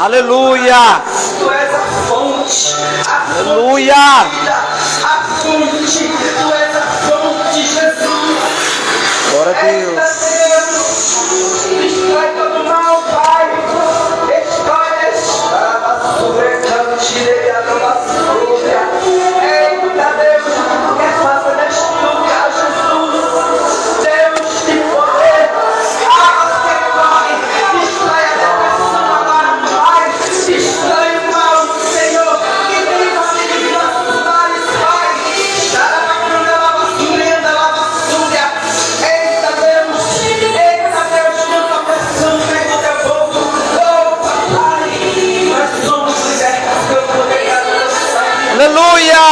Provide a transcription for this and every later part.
Aleluia. Tu és a fonte. Aleluia. A fonte. Tu és a fonte, Jesus. Glória a Deus. Destrói todo mal, Pai. Destrói. Eita, Deus, quer fazer neste lugar, Jesus. Deus de poder. Você corre. Destrói a depressão agora, Pai. Destrói o mal, Senhor. Que tem nascido de nossos lares, Pai. Xarabacana, lava-surenda, lava-súria. Eita, Deus, tanta pressão vem no teu povo. Oh, Pai, nós somos libertos pelo poder da tua sangue. Aleluia.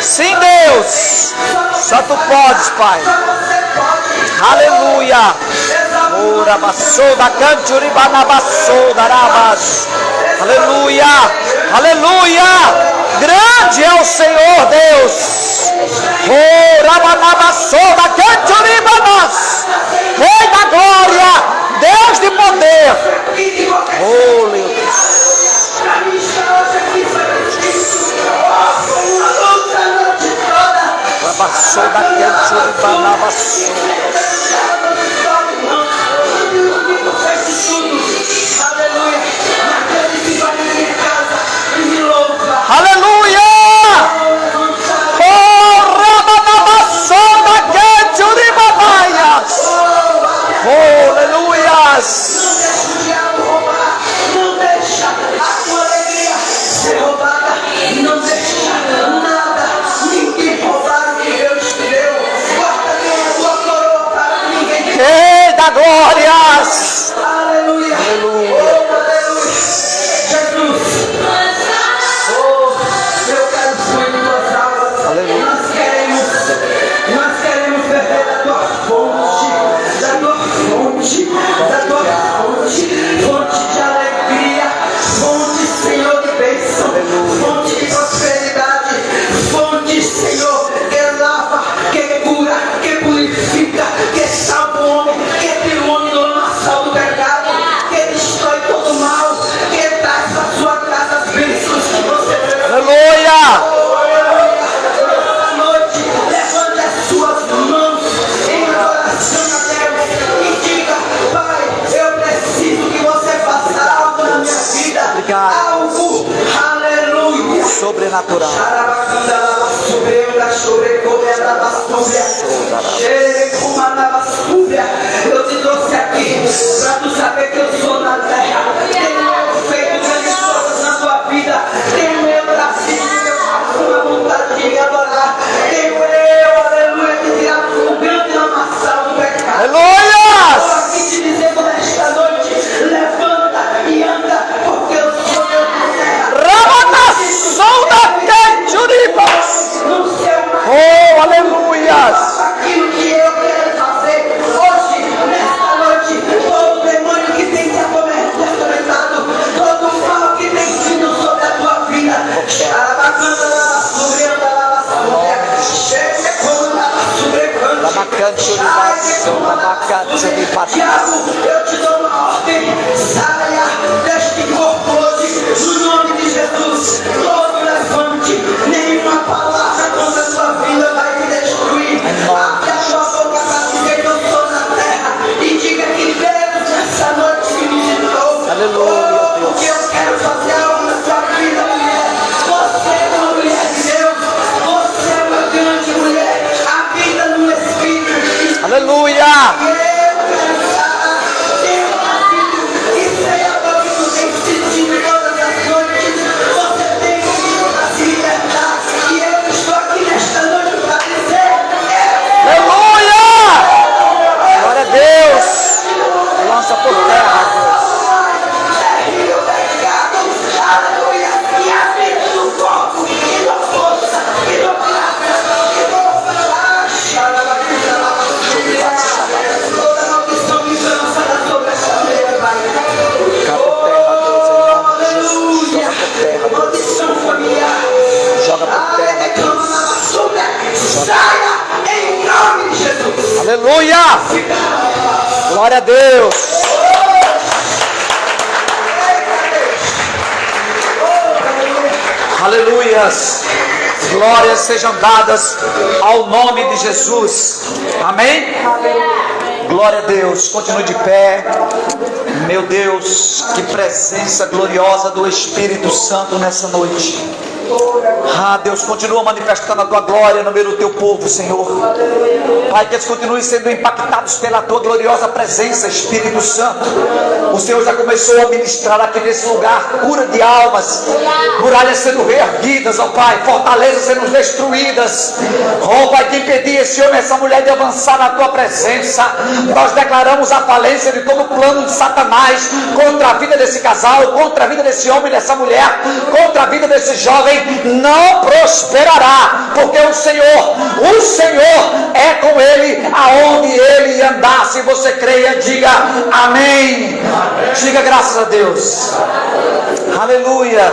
Sim, Deus. Só tu podes, Pai. Aleluia. Ora bassou da canturiba na bassou da rabas. Aleluia, aleluia. Grande é o Senhor Deus. Ora banabassou da canturiba nas. Rei da glória, Deus de poder. Oh, meu Deus. Rabassou da canturiba na bassou. Aleluia! Oh, rabanabassou da canturiba. Oh, aleluias! Não deixa a tua alegria ser roubada. Não deixa nada, ninguém roubar o que Deus te deu. Guarda bem a tua coroa para ninguém. Rei da glórias! Aleluia! Aleluia! Oh, aleluia! Jesus! Oh, eu quero fluir em tuas águas. Aleluia. Nós queremos beber da tua fonte, fonte de alegria, fonte, Senhor, de bênção, fonte de prosperidade, fonte, Senhor, que lava, que cura, que purifica, que salva o homem, que tira o homem do lamaçal do pecado, que destrói todo o mal, que traz para a sua casa as bênçãos que você precisa. Aleluia! Nessa noite, levante as suas mãos em adoração a Deus e diga: Pai, eu preciso que você faça algo na minha vida. Obrigado. Algo, aleluia. Sobrenatural. Eu te trouxe aqui para tu saber que eu sou na terra. Tenho feito grandes coisas na tua vida. Tenho eu bracinho, uma vontade de me adorar. Tenho eu, aleluia, de tirar o grande lamaçal do pecado. Aleluia! Estou aqui te dizendo nesta noite: levanta e anda, porque eu sou Deus na terra. Rabanabassou da canturiba. No seu Oh, aleluias! aquilo que eu quero fazer hoje, nesta noite, todo demônio que tem te atormentado, todo mal que tem vindo sobre a tua vida, Diabo, eu te dou uma ordem, saia deste corpo hoje, no nome de Jesus. Todo levante, nenhuma palavra contra a tua vida vai te destruir. Abre a tua boca para dizer que eu sou na terra e diga que Deus nessa noite me visitou. Aleluia, Oh, porque eu quero fazer algo na tua vida, mulher. Você é uma mulher de Deus, você é uma grande mulher, a vida no Espírito. Aleluia! Glória a Deus! Lança por terra, Deus. Joga por terra, Deus. Saia em nome de Jesus. Aleluia! Glória a Deus! Aleluias! Glórias sejam dadas ao nome de Jesus. Amém? Glória a Deus. Continue de pé. Meu Deus, que presença gloriosa do Espírito Santo nessa noite. Ah, Deus, continua manifestando a tua glória no meio do teu povo, Senhor. Pai, que eles continuem sendo impactados pela tua gloriosa presença, Espírito Santo. O Senhor já começou a ministrar aqui nesse lugar cura de almas, muralhas sendo reerguidas, ó Pai, fortalezas sendo destruídas. Ó Pai, que impedir esse homem, essa mulher de avançar na tua presença. Nós declaramos a falência de todo o plano de Satanás contra a vida desse casal, contra a vida desse homem, dessa mulher, contra a vida desse jovem. Não prosperará, porque o Senhor é com ele aonde ele andar. Se você creia, diga amém. Diga graças a Deus. Aleluia.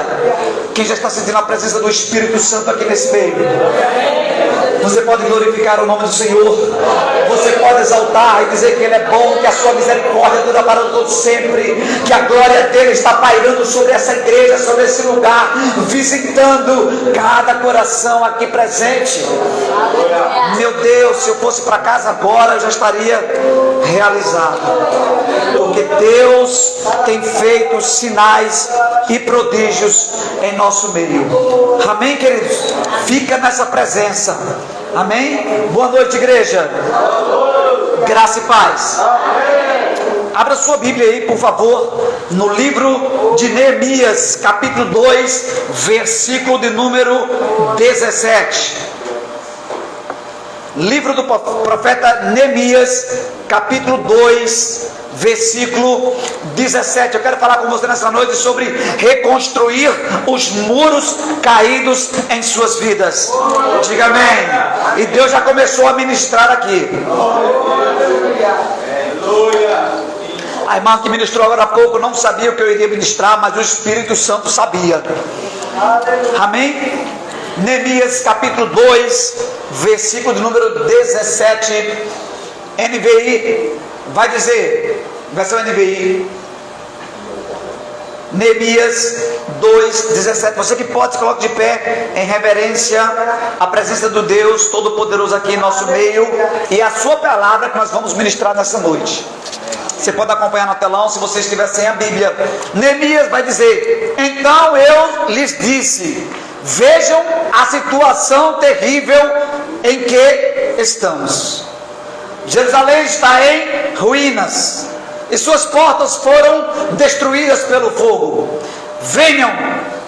Quem já está sentindo a presença do Espírito Santo aqui nesse meio? Você pode glorificar o nome do Senhor. Você pode exaltar e dizer que Ele é bom, que a sua misericórdia dura para todo sempre, que a glória dele está pairando sobre essa igreja, sobre esse lugar, visitando cada coração aqui presente. Meu Deus, se eu fosse para casa agora, eu já estaria realizado, porque Deus tem feito sinais e prodígios em nosso meio. Amém, queridos? Fica nessa presença. Amém? Boa noite, igreja. Graça e paz. Abra sua Bíblia aí, por favor, no livro de Neemias, capítulo 2, versículo de número 17. Livro do profeta Neemias, capítulo 2, versículo 17. Eu quero falar com você nessa noite sobre reconstruir os muros caídos em suas vidas. Diga amém. E Deus já começou a ministrar aqui. A irmã que ministrou agora há pouco não sabia o que eu iria ministrar, mas o Espírito Santo sabia. Amém? Neemias capítulo 2, versículo de número 17. NVI vai dizer, versão NVI, Neemias 2, 17. Você que pode, se coloque de pé em reverência à presença do Deus Todo-Poderoso aqui em nosso meio, e a sua palavra que nós vamos ministrar nessa noite. Você pode acompanhar no telão se você estiver sem a Bíblia. Neemias vai dizer: então eu lhes disse, vejam a situação terrível em que estamos. Jerusalém está em ruínas e suas portas foram destruídas pelo fogo. Venham,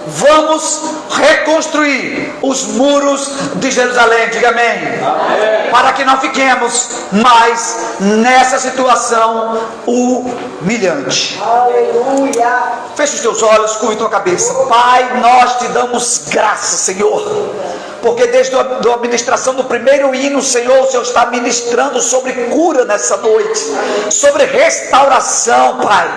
vamos reconstruir os muros de Jerusalém. Diga amém. Amém. Para que não fiquemos mais nessa situação humilhante. Aleluia. Feche os teus olhos, curve tua cabeça. Pai, nós te damos graça, Senhor, porque desde a administração do primeiro hino, Senhor, o Senhor está ministrando sobre cura nessa noite, sobre restauração, Pai.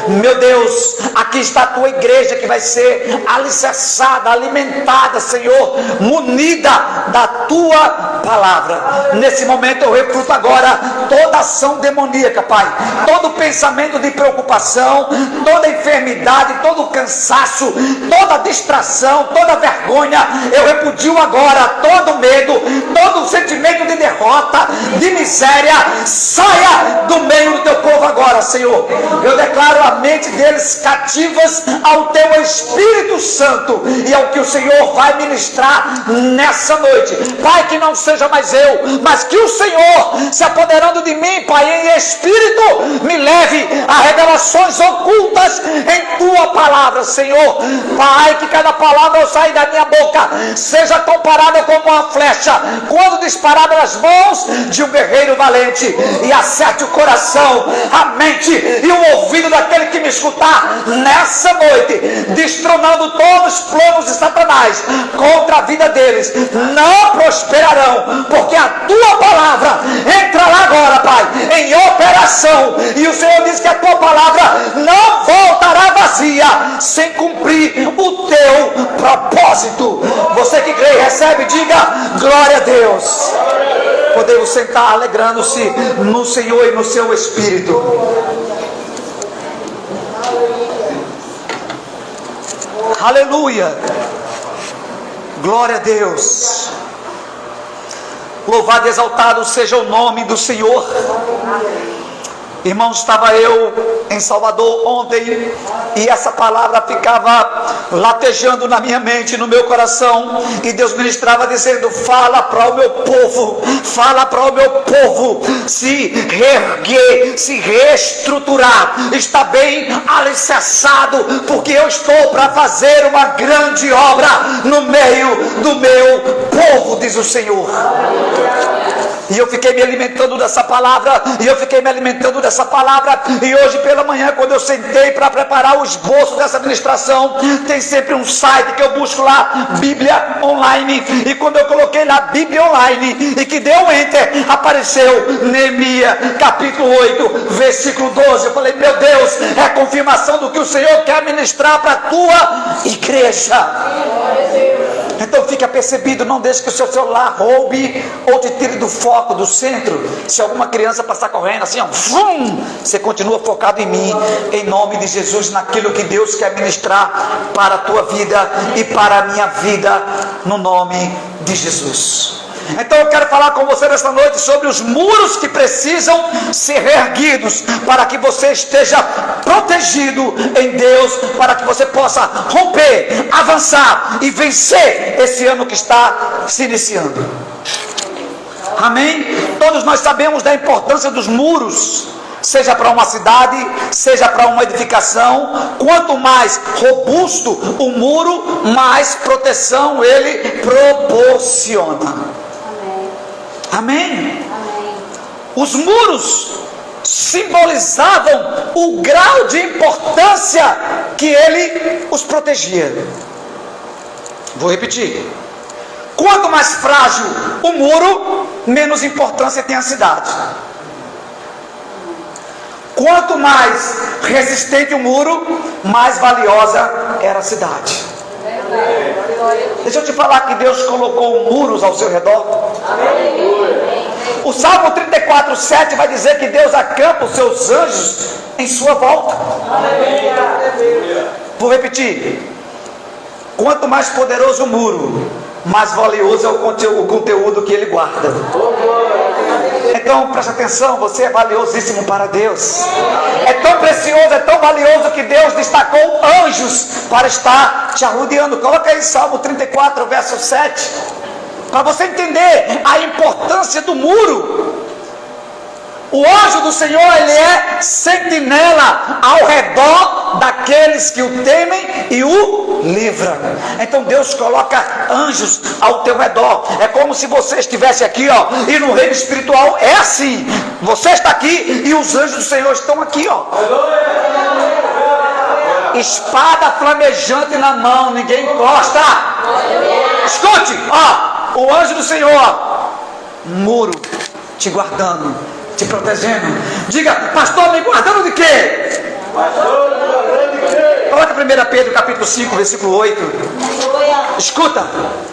Meu Deus, aqui está a tua igreja que vai ser alicerçada, alimentada, Senhor, munida da tua palavra. Nesse momento eu refuto agora toda ação demoníaca, Pai, todo pensamento de preocupação, toda enfermidade, todo cansaço, toda distração, toda vergonha, eu repudio agora todo medo, todo sentimento de derrota, de miséria, saia do meio do teu povo agora, Senhor. Eu declaro a mente deles cativas ao teu Espírito Santo e ao que o Senhor vai ministrar nessa noite. Pai, que não seja mais eu, mas que o Senhor, se apoderando de mim, Pai, em Espírito, me leve a revelações ocultas em tua palavra, Senhor. Pai, que cada palavra ao sair da minha boca seja comparada como uma flecha quando disparada nas mãos de um guerreiro valente, e acerte o coração, a mente e o ouvido daquele que me escutar nessa noite, destronando todos os planos de Satanás contra a vida deles. Não prosperarão, porque a tua palavra entrará agora, Pai, em operação, e o Senhor diz que a tua palavra não voltará vazia sem cumprir o teu propósito. Você que crê e recebe, diga glória a Deus. Podemos sentar alegrando-se no Senhor e no seu Espírito. Aleluia. Glória a Deus. Louvado e exaltado seja o nome do Senhor. Irmãos, estava eu em Salvador ontem e essa palavra ficava latejando na minha mente, no meu coração, e Deus ministrava dizendo: fala para o meu povo, fala para o meu povo se reerguer, se reestruturar, está bem alicerçado, porque eu estou para fazer uma grande obra no meio do meu povo, diz o Senhor. E eu fiquei me alimentando dessa palavra, e hoje pela manhã, quando eu sentei para preparar o esboço dessa ministração, tem sempre um site que eu busco lá, Bíblia Online, e quando eu coloquei lá Bíblia Online, e que deu enter, apareceu Neemias capítulo 8, versículo 12, eu falei: meu Deus, é a confirmação do que o Senhor quer ministrar para a tua igreja. Então fica percebido, não deixe que o seu celular roube ou te tire do foco, do centro. Se alguma criança passar correndo assim, ó, você continua focado em mim, em nome de Jesus, naquilo que Deus quer ministrar para a tua vida e para a minha vida, no nome de Jesus. Então eu quero falar com você nesta noite sobre os muros que precisam ser reerguidos para que você esteja protegido em Deus, para que você possa romper, avançar e vencer esse ano que está se iniciando. Amém? Todos nós sabemos da importância dos muros, seja para uma cidade, seja para uma edificação. Quanto mais robusto o muro, mais proteção ele proporciona. Amém? Os muros simbolizavam o grau de importância que ele os protegia. Vou repetir: quanto mais frágil o muro, menos importância tem a cidade. Quanto mais resistente o muro, mais valiosa era a cidade. Deixa eu te falar que Deus colocou muros ao seu redor. O Salmo 34:7 vai dizer que Deus acampa os seus anjos em sua volta. Vou repetir: quanto mais poderoso o muro, mais valioso é o conteúdo que ele guarda. Então preste atenção, você é valiosíssimo para Deus. É tão precioso, é tão valioso que Deus destacou anjos para estar te arrodeando. Coloca aí Salmo 34, verso 7, para você entender a importância do muro. O anjo do Senhor, ele é sentinela ao redor daqueles que o temem e o livram. Então Deus coloca anjos ao teu redor. É como se você estivesse aqui, ó, e no reino espiritual é assim: você está aqui e os anjos do Senhor estão aqui, ó, espada flamejante na mão, ninguém encosta. Escute, ó, o anjo do Senhor, muro, te guardando, te protegendo. Diga: pastor, me guardando de quê? Coloca 1 Pedro capítulo 5, versículo 8. Escuta,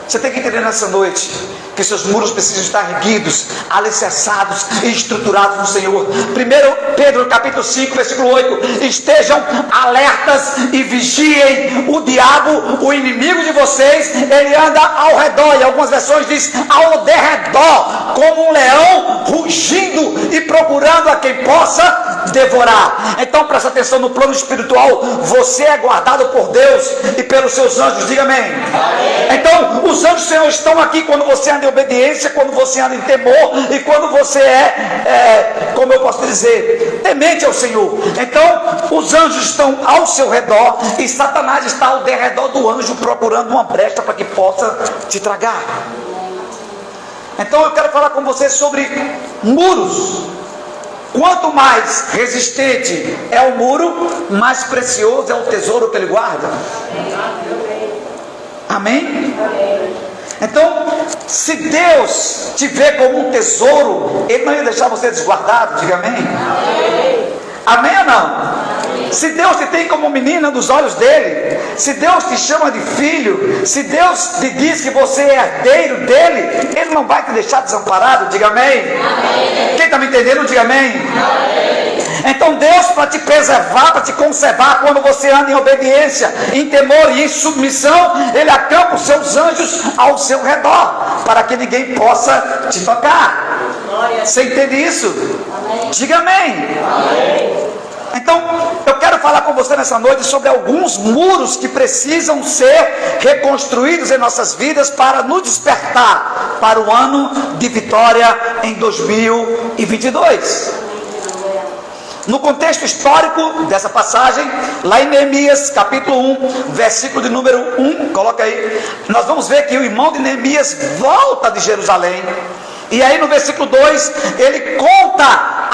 você tem que entender nessa noite que seus muros precisam estar erguidos, alicerçados e estruturados no Senhor. 1 Pedro capítulo 5, versículo 8. Estejam alertas e vigiem. O diabo, o inimigo de vocês, ele anda ao redor, e algumas versões diz ao derredor, como um leão rugindo e procurando a quem possa devorar. Então presta atenção, no plano espiritual você é guardado por Deus e pelos seus anjos. Diga amém. Então os anjos do Senhor estão aqui quando você anda em obediência, quando você anda em temor e quando você como eu posso dizer, temente ao Senhor. Então os anjos estão ao seu redor e Satanás está ao derredor do anjo, procurando uma brecha para que possa te tragar. Então eu quero falar com você sobre muros. Quanto mais resistente é o muro, mais precioso é o tesouro que ele guarda. Amém? Então, se Deus te vê como um tesouro, Ele não ia deixar você desguardado. Diga amém. Amém ou não? Se Deus te tem como menina dos olhos dele, se Deus te chama de filho, se Deus te diz que você é herdeiro dele, Ele não vai te deixar desamparado. Diga amém. Quem está me entendendo, diga amém. Então Deus, para te preservar, para te conservar, quando você anda em obediência, em temor e em submissão, Ele acampa os seus anjos ao seu redor, para que ninguém possa te tocar. Você entende isso? Diga amém. Então, eu quero falar com você nessa noite sobre alguns muros que precisam ser reconstruídos em nossas vidas para nos despertar para o ano de vitória em 2022. No contexto histórico dessa passagem, lá em Neemias capítulo 1, versículo de número 1, coloca aí, nós vamos ver que o irmão de Neemias volta de Jerusalém. E aí no versículo 2, ele conta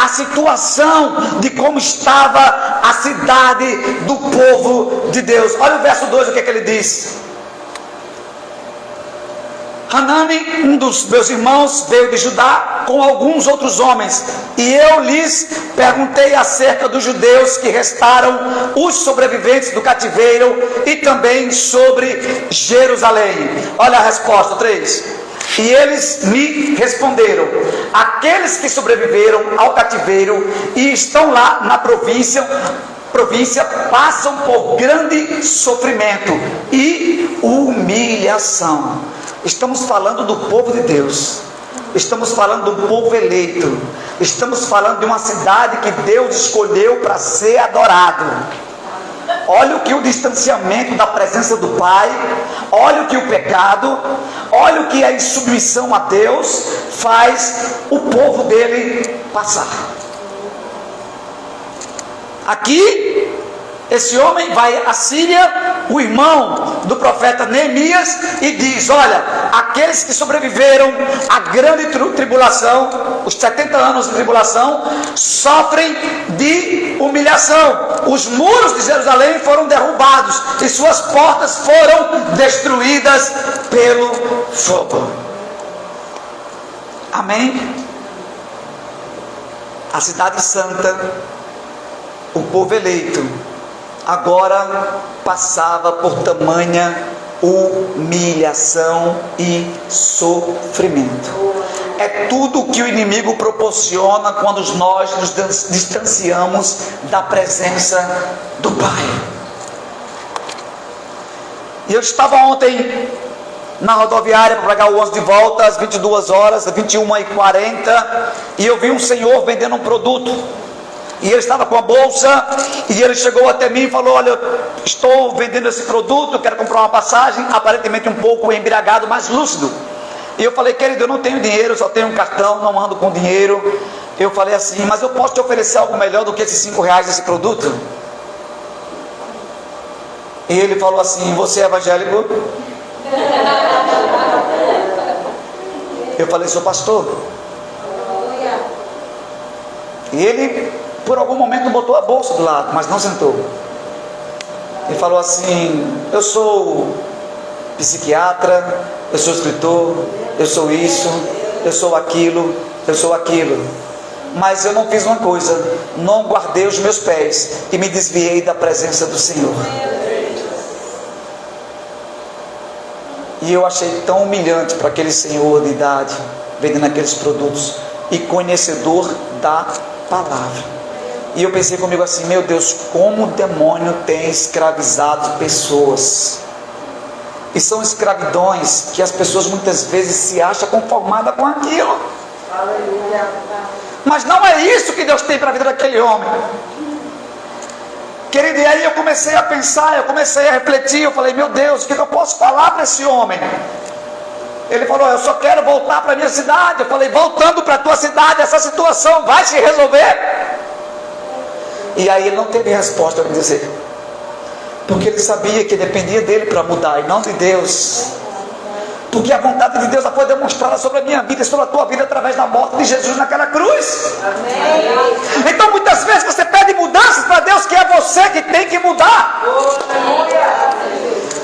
a situação de como estava a cidade do povo de Deus. Olha o verso 2, o que é que ele diz. Hanani, um dos meus irmãos, veio de Judá com alguns outros homens, e eu lhes perguntei acerca dos judeus que restaram, os sobreviventes do cativeiro, e também sobre Jerusalém. Olha a resposta, 3. E eles me responderam: aqueles que sobreviveram ao cativeiro e estão lá na província passam por grande sofrimento e humilhação. Estamos falando do povo de Deus, estamos falando do povo eleito, estamos falando de uma cidade que Deus escolheu para ser adorado. Olha o que o distanciamento da presença do Pai, olha o que o pecado, olha o que a insubmissão a Deus faz o povo dele passar. Aqui, esse homem vai à Síria, o irmão do profeta Neemias, e diz: olha, aqueles que sobreviveram à grande tribulação, os 70 anos de tribulação, sofrem de humilhação. Os muros de Jerusalém foram derrubados e suas portas foram destruídas pelo fogo. Amém? A cidade santa, o povo eleito, agora passava por tamanha humilhação e sofrimento. É tudo que o inimigo proporciona quando nós nos distanciamos da presença do Pai. E eu estava ontem na rodoviária para pegar o ônibus de volta às 22 horas, às 21h40, e eu vi um senhor vendendo um produto. E ele estava com a bolsa, e ele chegou até mim e falou: olha, eu estou vendendo esse produto, quero comprar uma passagem, aparentemente um pouco embriagado, mas lúcido. E eu falei: querido, eu não tenho dinheiro, só tenho um cartão, não ando com dinheiro. Eu falei assim: mas eu posso te oferecer algo melhor do que esses R$5 desse produto? E ele falou assim: você é evangélico? Eu falei: sou pastor. E ele, por algum momento, botou a bolsa do lado, mas não sentou. Ele falou assim: eu sou psiquiatra, eu sou escritor, eu sou isso, eu sou aquilo, mas eu não fiz uma coisa, não guardei os meus pés e me desviei da presença do Senhor. E eu achei tão humilhante para aquele senhor de idade, vendendo aqueles produtos e conhecedor da palavra. E eu pensei comigo assim: meu Deus, como o demônio tem escravizado pessoas. E são escravidões que as pessoas muitas vezes se acham conformadas com aquilo. Mas não é isso que Deus tem para a vida daquele homem. Querido, e aí eu comecei a pensar, eu comecei a refletir, eu falei: meu Deus, o que eu posso falar para esse homem? Ele falou: eu só quero voltar para a minha cidade. Eu falei: voltando para a tua cidade, essa situação vai se resolver? E aí ele não teve resposta para me dizer, porque ele sabia que dependia dele para mudar e não de Deus. Porque a vontade de Deus foi demonstrada sobre a minha vida e sobre a tua vida através da morte de Jesus naquela cruz. Amém. Então muitas vezes você pede mudanças para Deus, que é você que tem que mudar.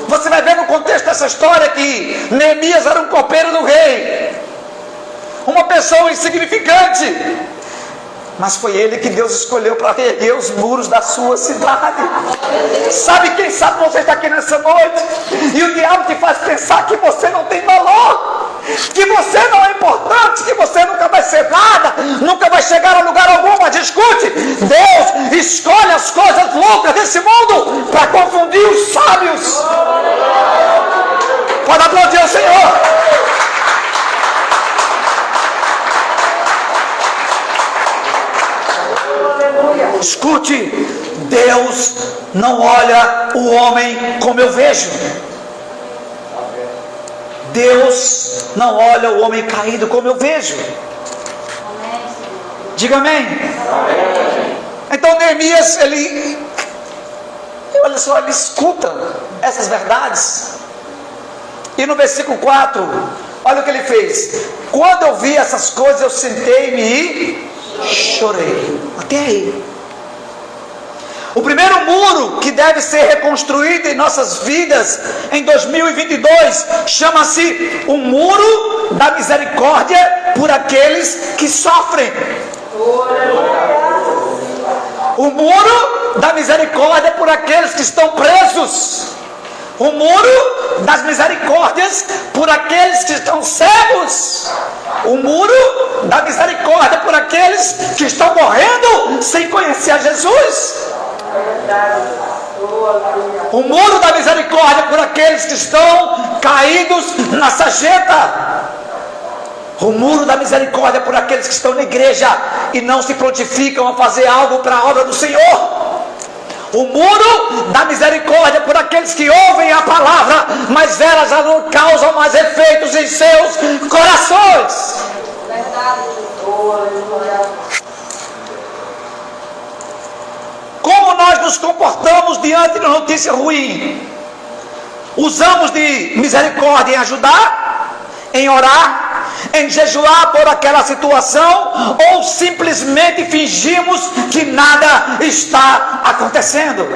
Você vai ver no contexto dessa história que Neemias era um copeiro do rei, uma pessoa insignificante, mas foi ele que Deus escolheu para reerguer os muros da sua cidade. Sabe, quem sabe você está aqui nessa noite e o diabo te faz pensar que você não tem valor, que você não é importante, que você nunca vai ser nada, nunca vai chegar a lugar algum. Mas escute, Deus escolhe as coisas loucas desse mundo para confundir os sábios. Pode aplaudir o Senhor. Escute, Deus não olha o homem como eu vejo. Deus não olha o homem caído como eu vejo. Diga amém. Então Neemias, olha só, ele escuta essas verdades. E no versículo 4, olha o que ele fez. Quando eu vi essas coisas, eu sentei-me e chorei. Até aí. O primeiro muro que deve ser reconstruído em nossas vidas em 2022 chama-se o muro da misericórdia por aqueles que sofrem. O muro da misericórdia por aqueles que estão presos. O muro das misericórdias por aqueles que estão cegos. O muro da misericórdia por aqueles que estão morrendo sem conhecer a Jesus. O muro da misericórdia por aqueles que estão caídos na sarjeta. O muro da misericórdia por aqueles que estão na igreja e não se prontificam a fazer algo para a obra do Senhor. O muro da misericórdia por aqueles que ouvem a palavra, mas elas já não causam mais efeitos em seus corações. Como nós nos comportamos diante de notícia ruim? Usamos de misericórdia em ajudar, em orar, em jejuar por aquela situação, ou simplesmente fingimos que nada está acontecendo?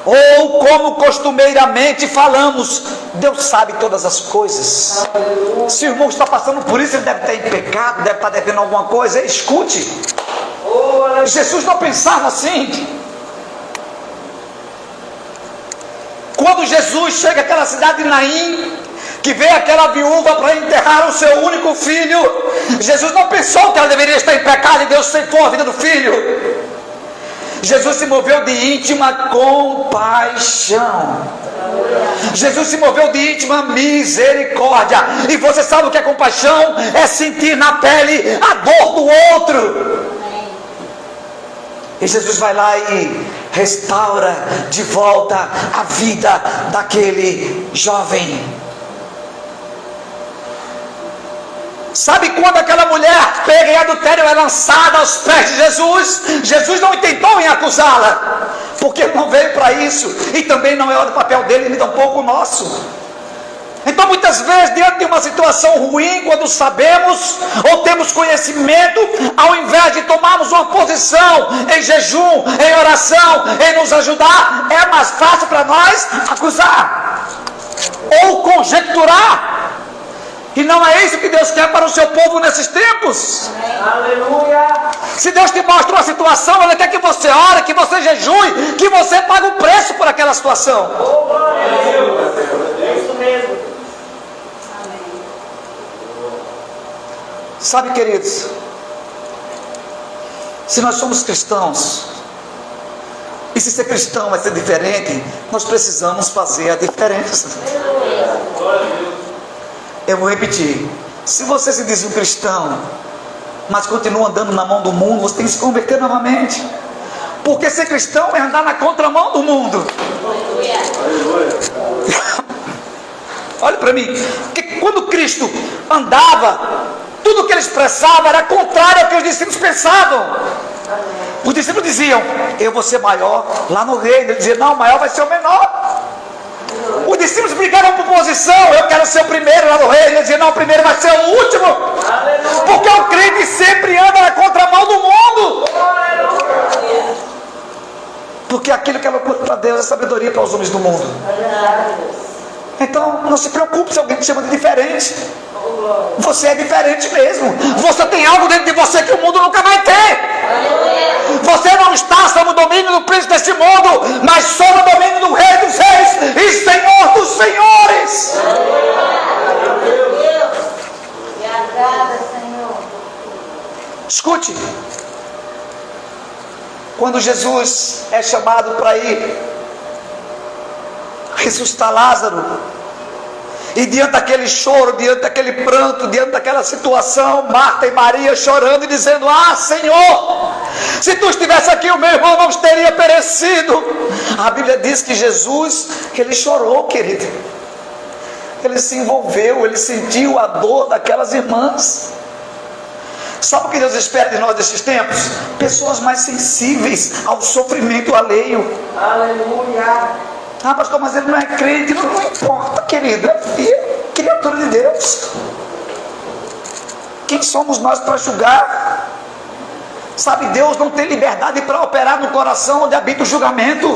Ou como costumeiramente falamos, Deus sabe todas as coisas. Se o irmão está passando por isso, ele deve estar em pecado, deve estar devendo alguma coisa. Escute, Jesus não pensava assim. Quando Jesus chega àquela cidade de Naim, que vê aquela viúva para enterrar o seu único filho, Jesus não pensou que ela deveria estar em pecado e Deus ceifou a vida do filho. Jesus se moveu de íntima compaixão. Jesus se moveu de íntima misericórdia. E você sabe o que é compaixão? É sentir na pele a dor do outro. E Jesus vai lá e restaura de volta a vida daquele jovem. Sabe quando aquela mulher pega em adultério é lançada aos pés de Jesus? Jesus não tentou em acusá-la, porque ele não veio para isso, e também não é o papel dele, nem tampouco o nosso. Então muitas vezes, diante de uma situação ruim, quando sabemos ou temos conhecimento, ao invés de tomarmos uma posição em jejum, em oração, em nos ajudar, é mais fácil para nós acusar ou conjecturar. E não é isso que Deus quer para o seu povo nesses tempos. Aleluia. Se Deus te mostra uma situação, Ele quer que você ore, que você jejue, que você pague o preço por aquela situação. Oh, glória a Deus. É isso mesmo. Amém. Sabe, queridos, se nós somos cristãos, e se ser cristão vai ser diferente, nós precisamos fazer a diferença. Glória a Deus. Eu vou repetir. Se você se diz um cristão, mas continua andando na mão do mundo, você tem que se converter novamente. Porque ser cristão é andar na contramão do mundo. Olha para mim. Porque quando Cristo andava, tudo que ele expressava era contrário ao que os discípulos pensavam. Os discípulos diziam: eu vou ser maior lá no reino. Ele dizia: não, o maior vai ser o menor. Os discípulos brigaram por posição. Eu quero ser o primeiro lá no reino. Ele dizia: não, o primeiro vai ser o último. Aleluia. Porque o crente sempre anda na contramão do mundo. Aleluia. Porque aquilo que é loucura para Deus é sabedoria para os homens do mundo. Então não se preocupe se alguém te chama de diferente. Você é diferente mesmo. Você tem algo dentro de você que o mundo nunca vai ter. Você não está sob o domínio do príncipe deste mundo, mas sob o domínio do Rei dos Reis e Senhor dos Senhores. Escute. Quando Jesus é chamado para ir ressuscitar Lázaro, e diante daquele choro, diante daquele pranto, diante daquela situação, Marta e Maria chorando e dizendo: ah, Senhor, Se tu estivesse aqui, o meu irmão não teria perecido. A Bíblia diz que Jesus, ele chorou, querido. Ele se envolveu, ele sentiu a dor daquelas irmãs. Sabe o que Deus espera de nós nesses tempos? Pessoas mais sensíveis ao sofrimento alheio. Aleluia. Ah, pastor, mas ele não é crente. Não importa, querido. É filho, criatura de Deus. Quem somos nós para julgar? Sabe, Deus não tem liberdade para operar no coração onde habita o julgamento.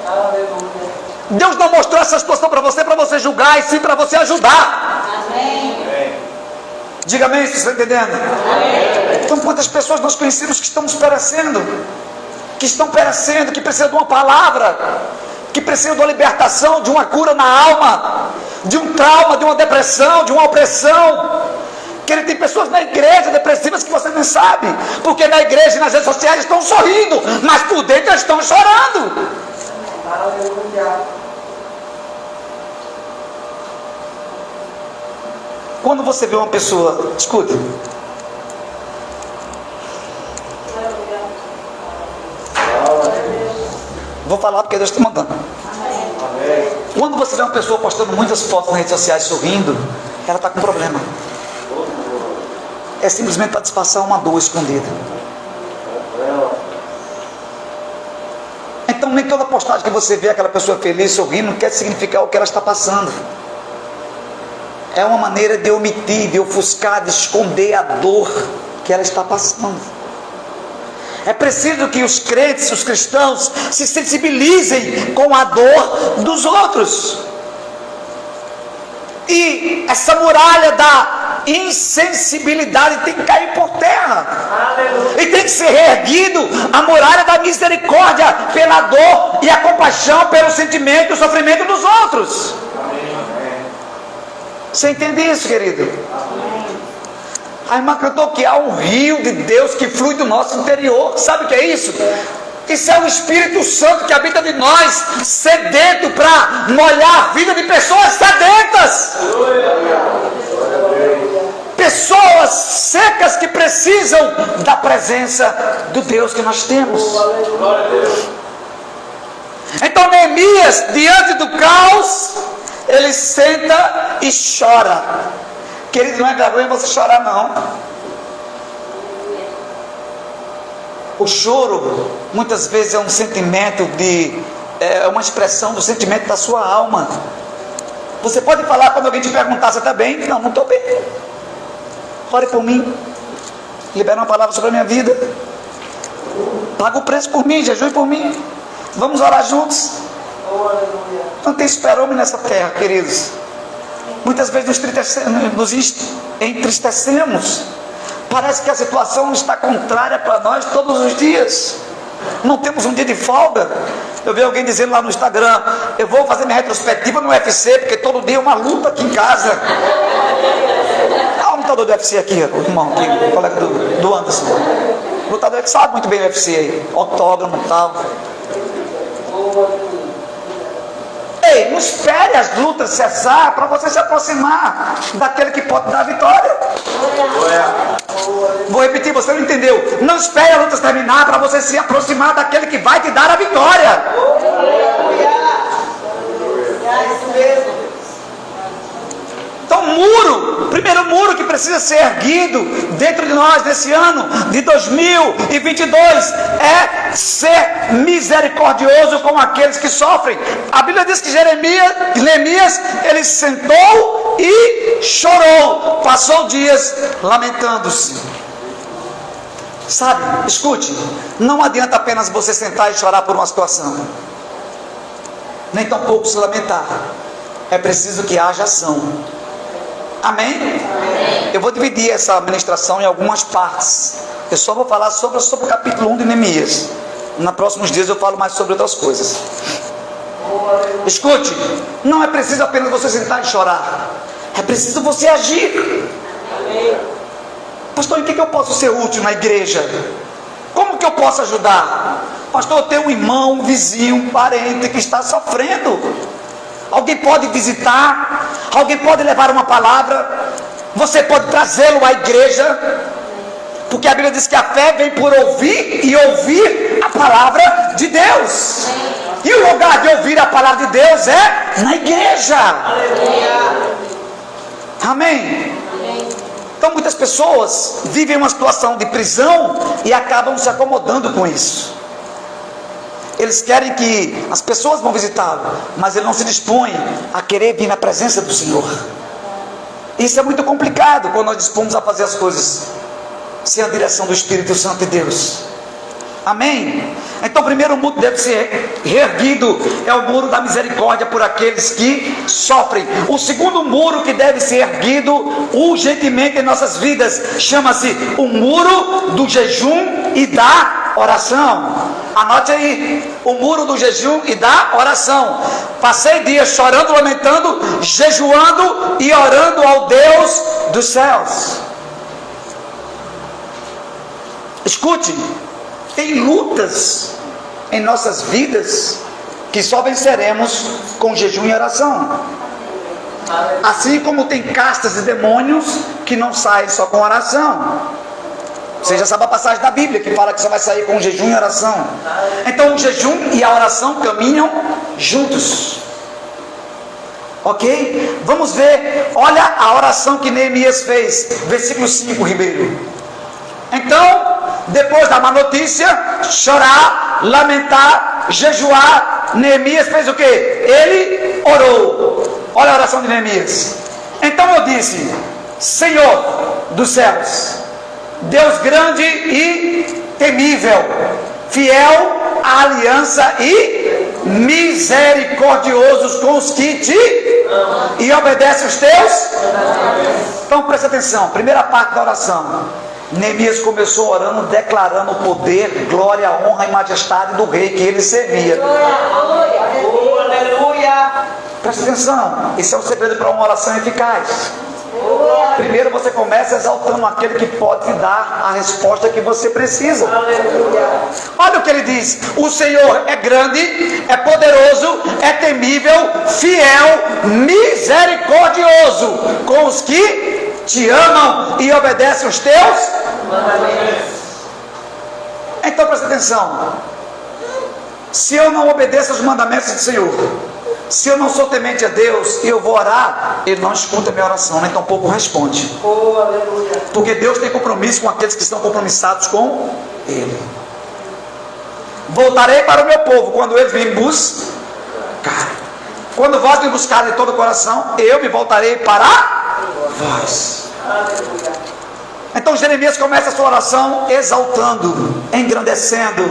Aleluia. Deus não mostrou essa situação para você julgar, e sim para você ajudar. Amém. Diga amém, se você está entendendo? Amém. Então, quantas pessoas nós conhecemos que estamos perecendo? Que estão perecendo, que precisam de uma palavra, que precisam de uma libertação, de uma cura na alma, de um trauma, de uma depressão, de uma opressão. Que ele tem pessoas na igreja depressivas que você não sabe, porque na igreja e nas redes sociais estão sorrindo, mas por dentro eles estão chorando. Aleluia. Quando você vê uma pessoa, escuta, vou falar porque Deus está mandando. Quando você vê uma pessoa postando muitas fotos nas redes sociais sorrindo, ela está com problema. É simplesmente para disfarçar uma dor escondida. Então nem toda postagem que você vê aquela pessoa feliz, sorrindo, quer significar o que ela está passando. É uma maneira de omitir, de ofuscar, de esconder a dor que ela está passando. É preciso que os crentes, os cristãos, se sensibilizem com a dor dos outros. E essa muralha da insensibilidade tem que cair por terra. Aleluia. E tem que ser reerguido a muralha da misericórdia pela dor e a compaixão pelo sentimento e o sofrimento dos outros. Você entende isso, querido? A irmã cantou que há um rio de Deus que flui do nosso interior. Sabe o que é isso? Isso é o Espírito Santo que habita de nós, sedento para molhar a vida de pessoas sedentas. Pessoas secas que precisam da presença do Deus que nós temos. Então Neemias, diante do caos, ele senta e chora. Querido, não é vergonha você chorar, não. O choro muitas vezes é um sentimento é uma expressão do sentimento da sua alma. Você pode falar quando alguém te perguntar: você está bem? Não, não estou bem. Ore por mim, libera uma palavra sobre a minha vida, paga o preço por mim, jejue por mim, vamos orar juntos. Não tem super-homem nessa terra, queridos. Muitas vezes nos entristecemos. Parece que a situação está contrária para nós todos os dias. Não temos um dia de folga. Eu vi alguém dizendo lá no Instagram: eu vou fazer minha retrospectiva no UFC, porque todo dia é uma luta aqui em casa. Ah, o lutador do UFC aqui, o irmão, aqui, o colega do Anderson. O lutador que sabe muito bem o UFC aí, octógono e tal. Ei, não espere as lutas cessar para você se aproximar daquele que pode dar a vitória. Vou repetir, você não entendeu. Não espere a luta terminar para você se aproximar daquele que vai te dar a vitória. Então o primeiro muro que precisa ser erguido dentro de nós nesse ano de 2022 é ser misericordioso com aqueles que sofrem. A Bíblia diz que Neemias, ele sentou e chorou, passou dias lamentando-se. Sabe, escute, não adianta apenas você sentar e chorar por uma situação, nem tampouco se lamentar. É preciso que haja ação. Amém? Amém? Eu vou dividir essa ministração em algumas partes. Eu só vou falar sobre o capítulo 1 de Neemias. Nos próximos dias eu falo mais sobre outras coisas. Escute, não é preciso apenas você sentar e chorar. É preciso você agir. Pastor, em que eu posso ser útil na igreja? Como que eu posso ajudar? Pastor, eu tenho um irmão, um vizinho, um parente que está sofrendo. Alguém pode visitar, alguém pode levar uma palavra, você pode trazê-lo à igreja, Porque a Bíblia diz que a fé vem por ouvir e ouvir a palavra de Deus. E o lugar de ouvir a palavra de Deus é na igreja. Amém? Então muitas pessoas vivem uma situação de prisão e acabam se acomodando com isso. Eles querem que as pessoas vão visitá-lo, mas ele não se dispõe a querer vir na presença do Senhor. Isso é muito complicado quando nós dispomos a fazer as coisas sem a direção do Espírito Santo de Deus. Amém? Então o primeiro muro que deve ser reerguido é o muro da misericórdia por aqueles que sofrem. O segundo muro que deve ser erguido urgentemente em nossas vidas chama-se o muro do jejum e da oração. Anote aí, o muro do jejum e da oração. Passei dias chorando, lamentando, jejuando e orando ao Deus dos céus. Escute, tem lutas em nossas vidas que só venceremos com jejum e oração. Assim como tem castas de demônios que não saem só com oração. Você já sabe a passagem da Bíblia que fala que só vai sair com jejum e oração. Então o jejum e a oração caminham juntos. Ok? Vamos ver. Olha a oração que Neemias fez. Versículo 5, Ribeiro. Então, depois da má notícia, chorar, lamentar, jejuar, Neemias fez o que? Ele orou. Olha a oração de Neemias. Então eu disse: Senhor dos céus, Deus grande e temível, fiel à aliança e misericordiosos com os que te amam e obedecem os teus. Então presta atenção, primeira parte da oração. Neemias começou orando, declarando o poder, glória, honra e majestade do rei que ele servia. Aleluia. Presta atenção, esse é o segredo para uma oração eficaz. Primeiro você começa exaltando aquele que pode te dar a resposta que você precisa. Olha o que ele diz: o Senhor é grande, é poderoso, é temível, fiel, misericordioso com os que te amam e obedecem os teus mandamentos. Então presta atenção. Se eu não obedeço aos mandamentos do Senhor, se eu não sou temente a Deus e eu vou orar, Ele não escuta a minha oração, nem tampouco responde. Porque Deus tem compromisso com aqueles que estão compromissados com Ele. Voltarei para o meu povo quando eles me buscar. Quando vós me buscarem de todo o coração, eu me voltarei para vós. Então Jeremias começa a sua oração exaltando, engrandecendo,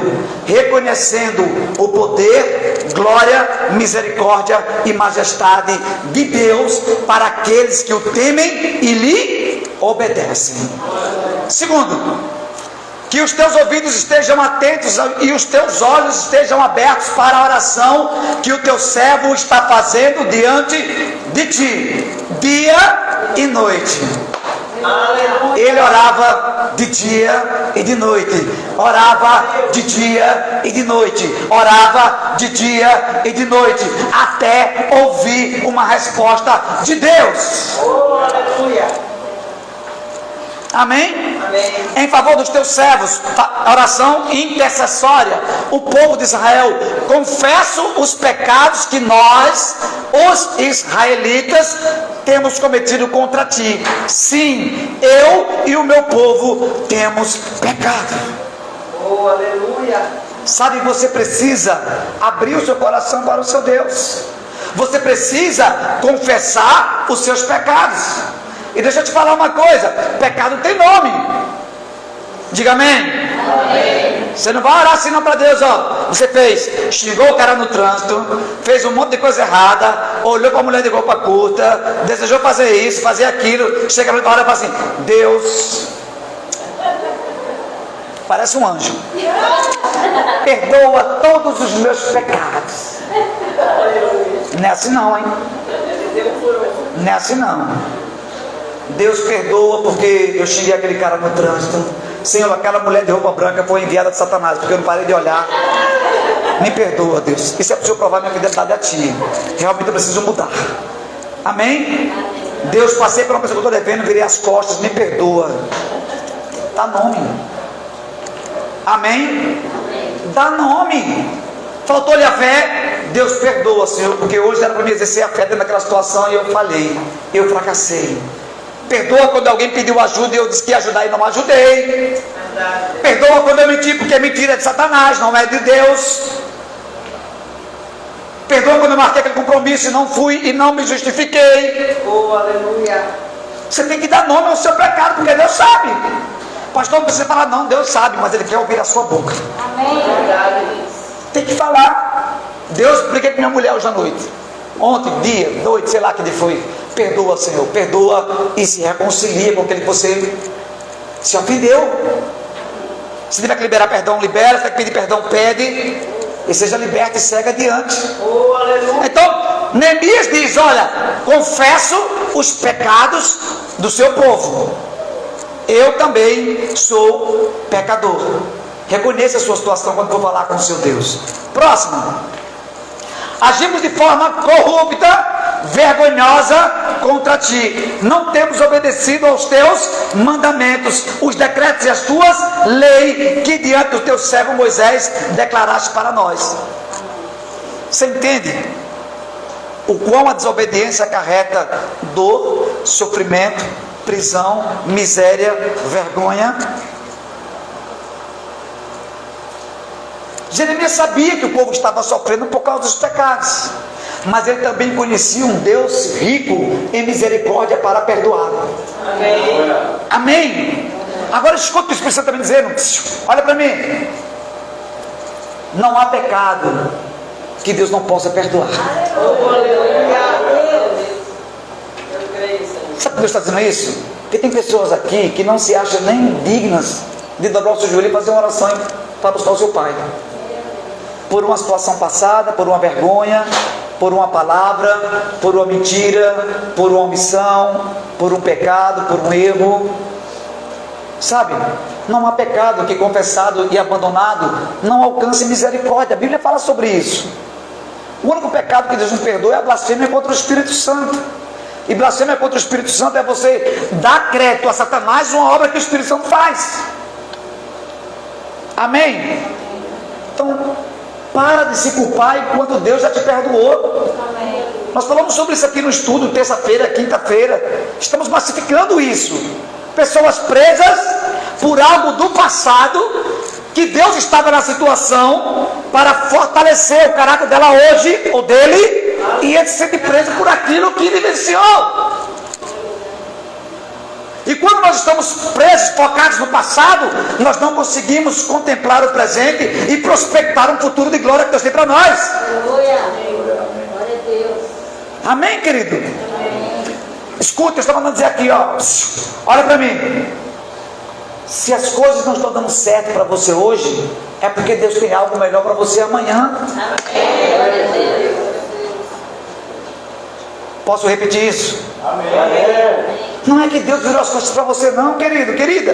reconhecendo o poder, glória, misericórdia e majestade de Deus para aqueles que o temem e lhe obedecem. Segundo, que os teus ouvidos estejam atentos e os teus olhos estejam abertos para a oração que o teu servo está fazendo diante de ti, dia e noite. Ele orava de dia e de noite, orava de dia e de noite, orava de dia e de noite, até ouvir uma resposta de Deus. Amém? Amém? Em favor dos teus servos, oração intercessória. O povo de Israel: confesso os pecados que nós, os israelitas, temos cometido contra ti. Sim, eu e o meu povo temos pecado. Oh, aleluia. Sabe, você precisa abrir o seu coração para o seu Deus. Você precisa confessar os seus pecados. E deixa eu te falar uma coisa: pecado tem nome. Diga amém. Amém. Você não vai orar assim não para Deus, ó. Você xingou o cara no trânsito, fez um monte de coisa errada, olhou para a mulher de roupa curta, desejou fazer isso, fazer aquilo, chega na hora e fala assim: Deus, parece um anjo, perdoa todos os meus pecados. Não é assim não, hein? Não é assim não. Deus perdoa porque eu xinguei aquele cara no trânsito. Senhor, aquela mulher de roupa branca foi enviada de Satanás, porque eu não parei de olhar. Me perdoa, Deus. Isso é para eu provar minha fidelidade a ti. Realmente eu preciso mudar. Amém? Deus, passei por uma pessoa que eu estou devendo, virei as costas, me perdoa. Dá nome. Amém? Dá nome. Faltou-lhe a fé, Deus perdoa, Senhor, porque hoje era para me exercer a fé dentro daquela situação e eu falhei, eu fracassei. Perdoa quando alguém pediu ajuda e eu disse que ia ajudar e não ajudei. Perdoa quando eu menti, porque mentira é de Satanás, não é de Deus. Perdoa quando eu marquei aquele compromisso e não fui e não me justifiquei. Oh, aleluia. Você tem que dar nome ao seu pecado, porque Deus sabe. Pastor, não precisa falar não, Deus sabe, mas Ele quer ouvir a sua boca. Amém. Tem que falar. Deus, briguei com minha mulher hoje à noite. Ontem, dia, noite, sei lá que dia foi. Perdoa, Senhor, perdoa e se reconcilia com aquele que você se ofendeu. Se tiver que liberar perdão, libera. Se tiver que pedir perdão, pede. E seja liberto e segue adiante. Oh, aleluia. Então, Neemias diz: olha, confesso os pecados do seu povo. Eu também sou pecador. Reconheça a sua situação quando for falar com o seu Deus. Próximo. Agimos de forma corrupta, vergonhosa contra ti. Não temos obedecido aos teus mandamentos, os decretos e as tuas leis, que diante do teu servo Moisés declaraste para nós. Você entende o quão a desobediência acarreta dor, sofrimento, prisão, miséria, vergonha? Jeremias sabia que o povo estava sofrendo por causa dos pecados, mas ele também conhecia um Deus rico em misericórdia para perdoar. Amém. Amém? Agora escuta o Espírito Santo também dizendo: olha para mim, não há pecado que Deus não possa perdoar. Oh, aleluia. Eu creio, Senhor. Sabe por que Deus está dizendo isso? Porque tem pessoas aqui que não se acham nem dignas de dobrar o seu joelho e fazer uma oração para buscar o seu pai. Por uma situação passada, por uma vergonha, por uma palavra, por uma mentira, por uma omissão, por um pecado, por um erro. Sabe, não há pecado que confessado e abandonado não alcance misericórdia. A Bíblia fala sobre isso. O único pecado que Deus não perdoa é a blasfêmia contra o Espírito Santo. E blasfêmia contra o Espírito Santo é você dar crédito a Satanás uma obra que o Espírito Santo faz. Amém? Então, para de se culpar enquanto Deus já te perdoou. Amém. Nós falamos sobre isso aqui no estudo, terça-feira, quinta-feira. Estamos massificando isso. Pessoas presas por algo do passado, que Deus estava na situação para fortalecer o caráter dela hoje, ou dele, e ele se sente preso por aquilo que vivenciou. E quando nós estamos presos, focados no passado, nós não conseguimos contemplar o presente e prospectar um futuro de glória que Deus tem para nós. Aleluia. Glória a Deus. Amém, querido? Amém. Escuta, eu estou mandando dizer aqui, ó. Olha para mim. Se as coisas não estão dando certo para você hoje, é porque Deus tem algo melhor para você amanhã. Amém. Glória a Deus. Posso repetir isso? Amém. Não é que Deus virou as costas para você, não, querido, querida.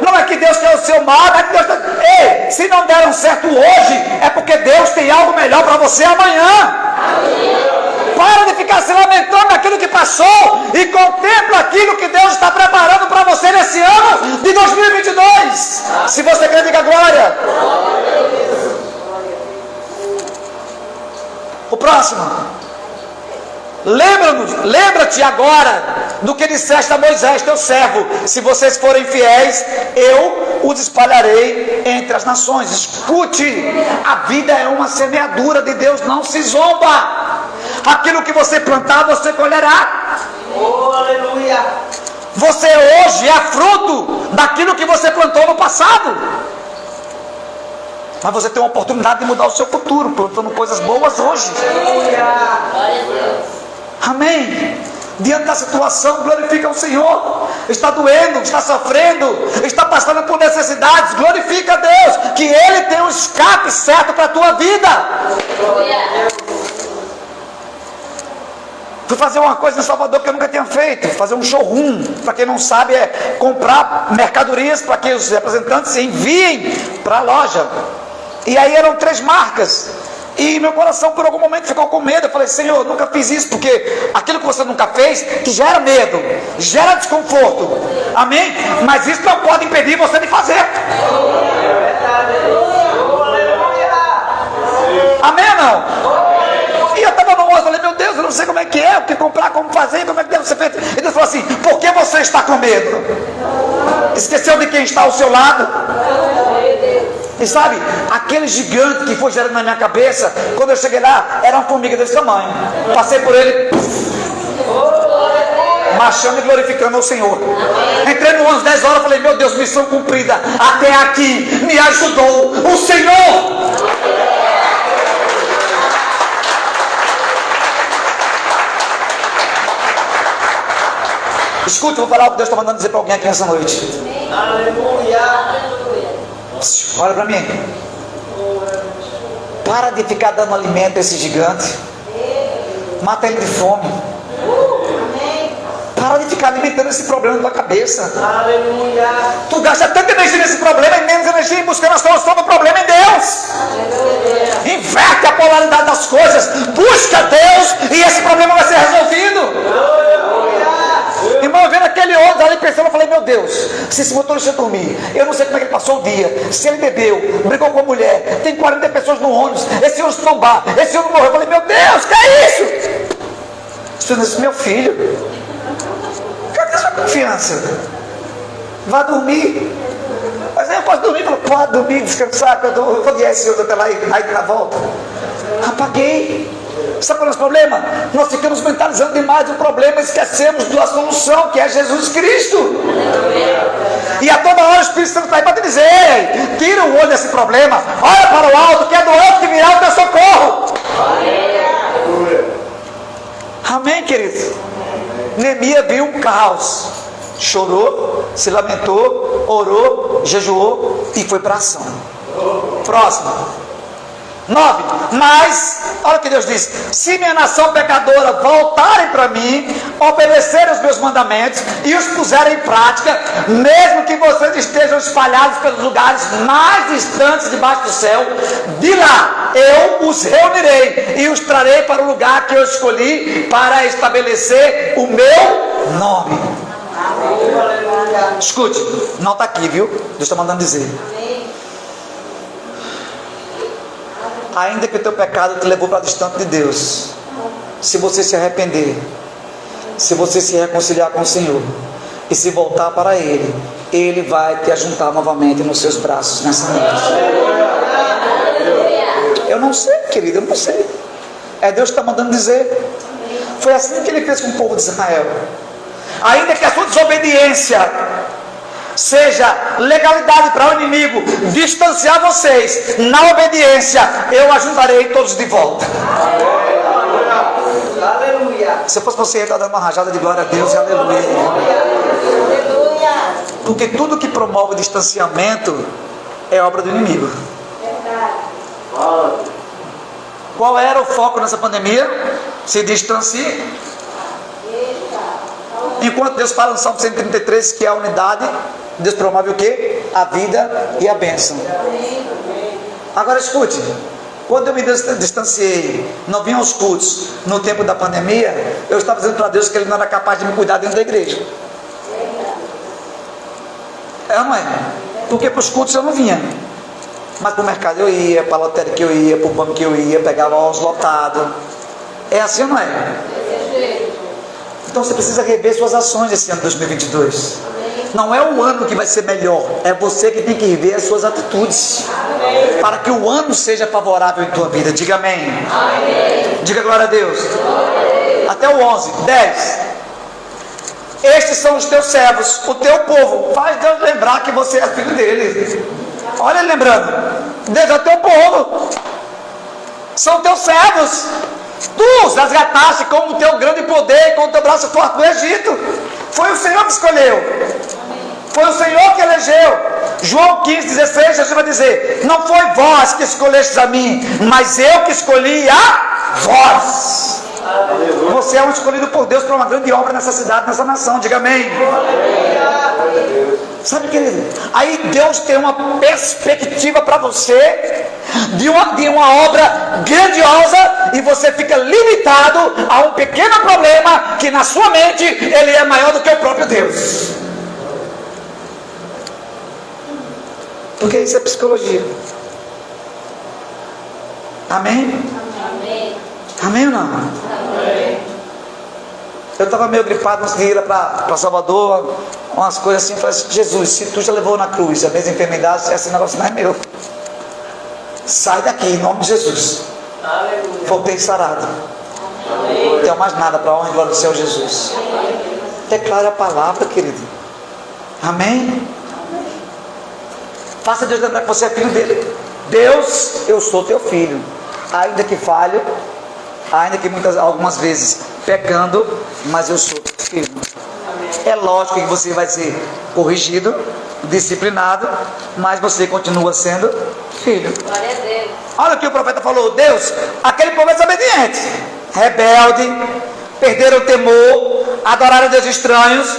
Não é que Deus quer o seu mal, não é que Deus está... Ei, se não deram certo hoje, é porque Deus tem algo melhor para você amanhã. Para de ficar se lamentando naquilo que passou e contempla aquilo que Deus está preparando para você nesse ano de 2022. Se você crê, diga glória. O próximo. Lembra-te agora do que disseste a Moisés, teu servo: se vocês forem fiéis, eu os espalharei entre as nações. Escute, a vida é uma semeadura de Deus, não se zomba. Aquilo que você plantar, você colherá. Oh, aleluia. Você hoje é fruto daquilo que você plantou no passado. Mas você tem uma oportunidade de mudar o seu futuro, plantando coisas boas hoje. Aleluia. Glória a Deus. Amém? Diante da situação, glorifica o Senhor. Está doendo, está sofrendo, está passando por necessidades, glorifica a Deus, que Ele tem um escape certo para a tua vida. Aleluia. Fui fazer uma coisa em Salvador que eu nunca tinha feito, fazer um showroom. Para quem não sabe, é comprar mercadorias para que os representantes enviem para a loja. E aí eram 3 marcas. E meu coração por algum momento ficou com medo. Eu falei, Senhor, eu nunca fiz isso, porque aquilo que você nunca fez, que gera medo, gera desconforto. Amém? Mas isso não pode impedir você de fazer. Amém ou não? E eu estava no almoço, falei, meu Deus, eu não sei como é que é, o que comprar, como fazer, como é que deve ser feito. E Deus falou assim, por que você está com medo? Esqueceu de quem está ao seu lado? E sabe, aquele gigante que foi gerando na minha cabeça, quando eu cheguei lá, era uma formiga desse tamanho. Passei por ele, marchando e glorificando ao Senhor. Entrei no ônibus 10 horas, falei, meu Deus, missão cumprida. Até aqui me ajudou o Senhor. Escute, eu vou falar o que Deus está mandando dizer para alguém aqui nessa noite. Aleluia. Olha para mim. Para de ficar dando alimento a esse gigante. Mata ele de fome. Para de ficar alimentando esse problema na tua cabeça. Aleluia. Tu gasta tanta energia nesse problema e menos energia em buscar a solução do problema em Deus. Inverte a polaridade das coisas. Busca Deus e esse problema vai ser resolvido. Irmão, eu vendo aquele ônibus ali pensando, eu falei, meu Deus, se esse motorista dormir, eu não sei como é que ele passou o dia, se ele bebeu, brigou com a mulher, tem 40 pessoas no ônibus, esse ônibus tombar, esse ônibus morreu. Eu falei, meu Deus, que é isso? Isso disse, meu filho, cadê a sua confiança? Vá dormir. Mas aí eu posso dormir, pode dormir, descansar, quando eu vier esse ônibus até lá e aí na volta. Apaguei. Sabe qual é o nosso problema? Nós ficamos mentalizando demais o problema e esquecemos da solução, que é Jesus Cristo. E a toda hora o Espírito Santo está aí para te dizer, ei, tira o olho desse problema, olha para o alto, que é do alto que virá o teu socorro. Amém, querido? Neemias viu um caos, chorou, se lamentou, orou, jejuou e foi para a ação. Próximo. 9. Mas, olha o que Deus diz: se minha nação pecadora voltarem para mim, obedecerem os meus mandamentos e os puserem em prática, mesmo que vocês estejam espalhados pelos lugares mais distantes debaixo do céu, de lá eu os reunirei e os trarei para o lugar que eu escolhi para estabelecer o meu nome. Escute, não está aqui, viu? Deus está mandando dizer. Ainda que o teu pecado te levou para distante de Deus, se você se arrepender, se você se reconciliar com o Senhor e se voltar para Ele, Ele vai te ajuntar novamente nos seus braços nessa noite. Eu não sei, querido, eu não sei. É Deus que está mandando dizer. Foi assim que Ele fez com o povo de Israel. Ainda que a sua desobediência seja legalidade para o inimigo distanciar vocês, na obediência eu ajuntarei todos de volta. Aleluia. Se eu fosse você, eu estar dando uma rajada de glória a Deus e aleluia. Porque tudo que promove o distanciamento é obra do inimigo. Qual era o foco nessa pandemia? Se distancie. Enquanto Deus fala no Salmo 133 que é a unidade, Deus promove o quê? A vida e a bênção. Agora escute, quando eu me distanciei, não vim aos cultos no tempo da pandemia, eu estava dizendo para Deus que Ele não era capaz de me cuidar dentro da igreja. É ou não é? Porque para os cultos eu não vinha, mas para o mercado eu ia, para a lotérica eu ia, para o banco eu ia, pegava ônibus lotado. É assim ou não é? Então você precisa rever suas ações esse ano 2022. Não é o ano que vai ser melhor, é você que tem que rever as suas atitudes, para que o ano seja favorável em tua vida. Diga amém. Diga glória a Deus. Até o 11, 10. Estes são os teus servos, o teu povo. Faz Deus lembrar que você é filho dele. Olha ele lembrando, Deus é o teu povo, são teus servos. Tu os resgataste com o teu grande poder e com o teu braço forte do Egito. Foi o Senhor que escolheu, foi o Senhor que elegeu. João 15,16, Jesus vai dizer: não foi vós que escolhestes a mim, mas eu que escolhi a vós. Você é um escolhido por Deus para uma grande obra nessa cidade, nessa nação. Diga amém. Sabe, querido? Aí Deus tem uma perspectiva para você de uma obra grandiosa e você fica limitado a um pequeno problema que na sua mente ele é maior do que o próprio Deus. Porque isso é psicologia. Amém? Amém. Amém ou não? Amém. Eu estava meio gripado antes de ir para Salvador, umas coisas assim. Eu falei assim: Jesus, se tu já levou na cruz a mesma enfermidade, esse negócio não é meu. Sai daqui em nome de Jesus. Voltei sarado. Não tenho mais nada para a honra e glória do Senhor Jesus. Declare a palavra, querido. Amém? Faça Deus lembrar que você é filho dele. Deus, eu sou teu filho. Ainda que falho, ainda que algumas vezes pecando, mas eu sou teu filho. É lógico que você vai ser corrigido, disciplinado, mas você continua sendo filho. Glória a Deus. Olha o que o profeta falou: Deus, aquele povo é desobediente, rebelde, perderam o temor, adoraram Deus estranhos,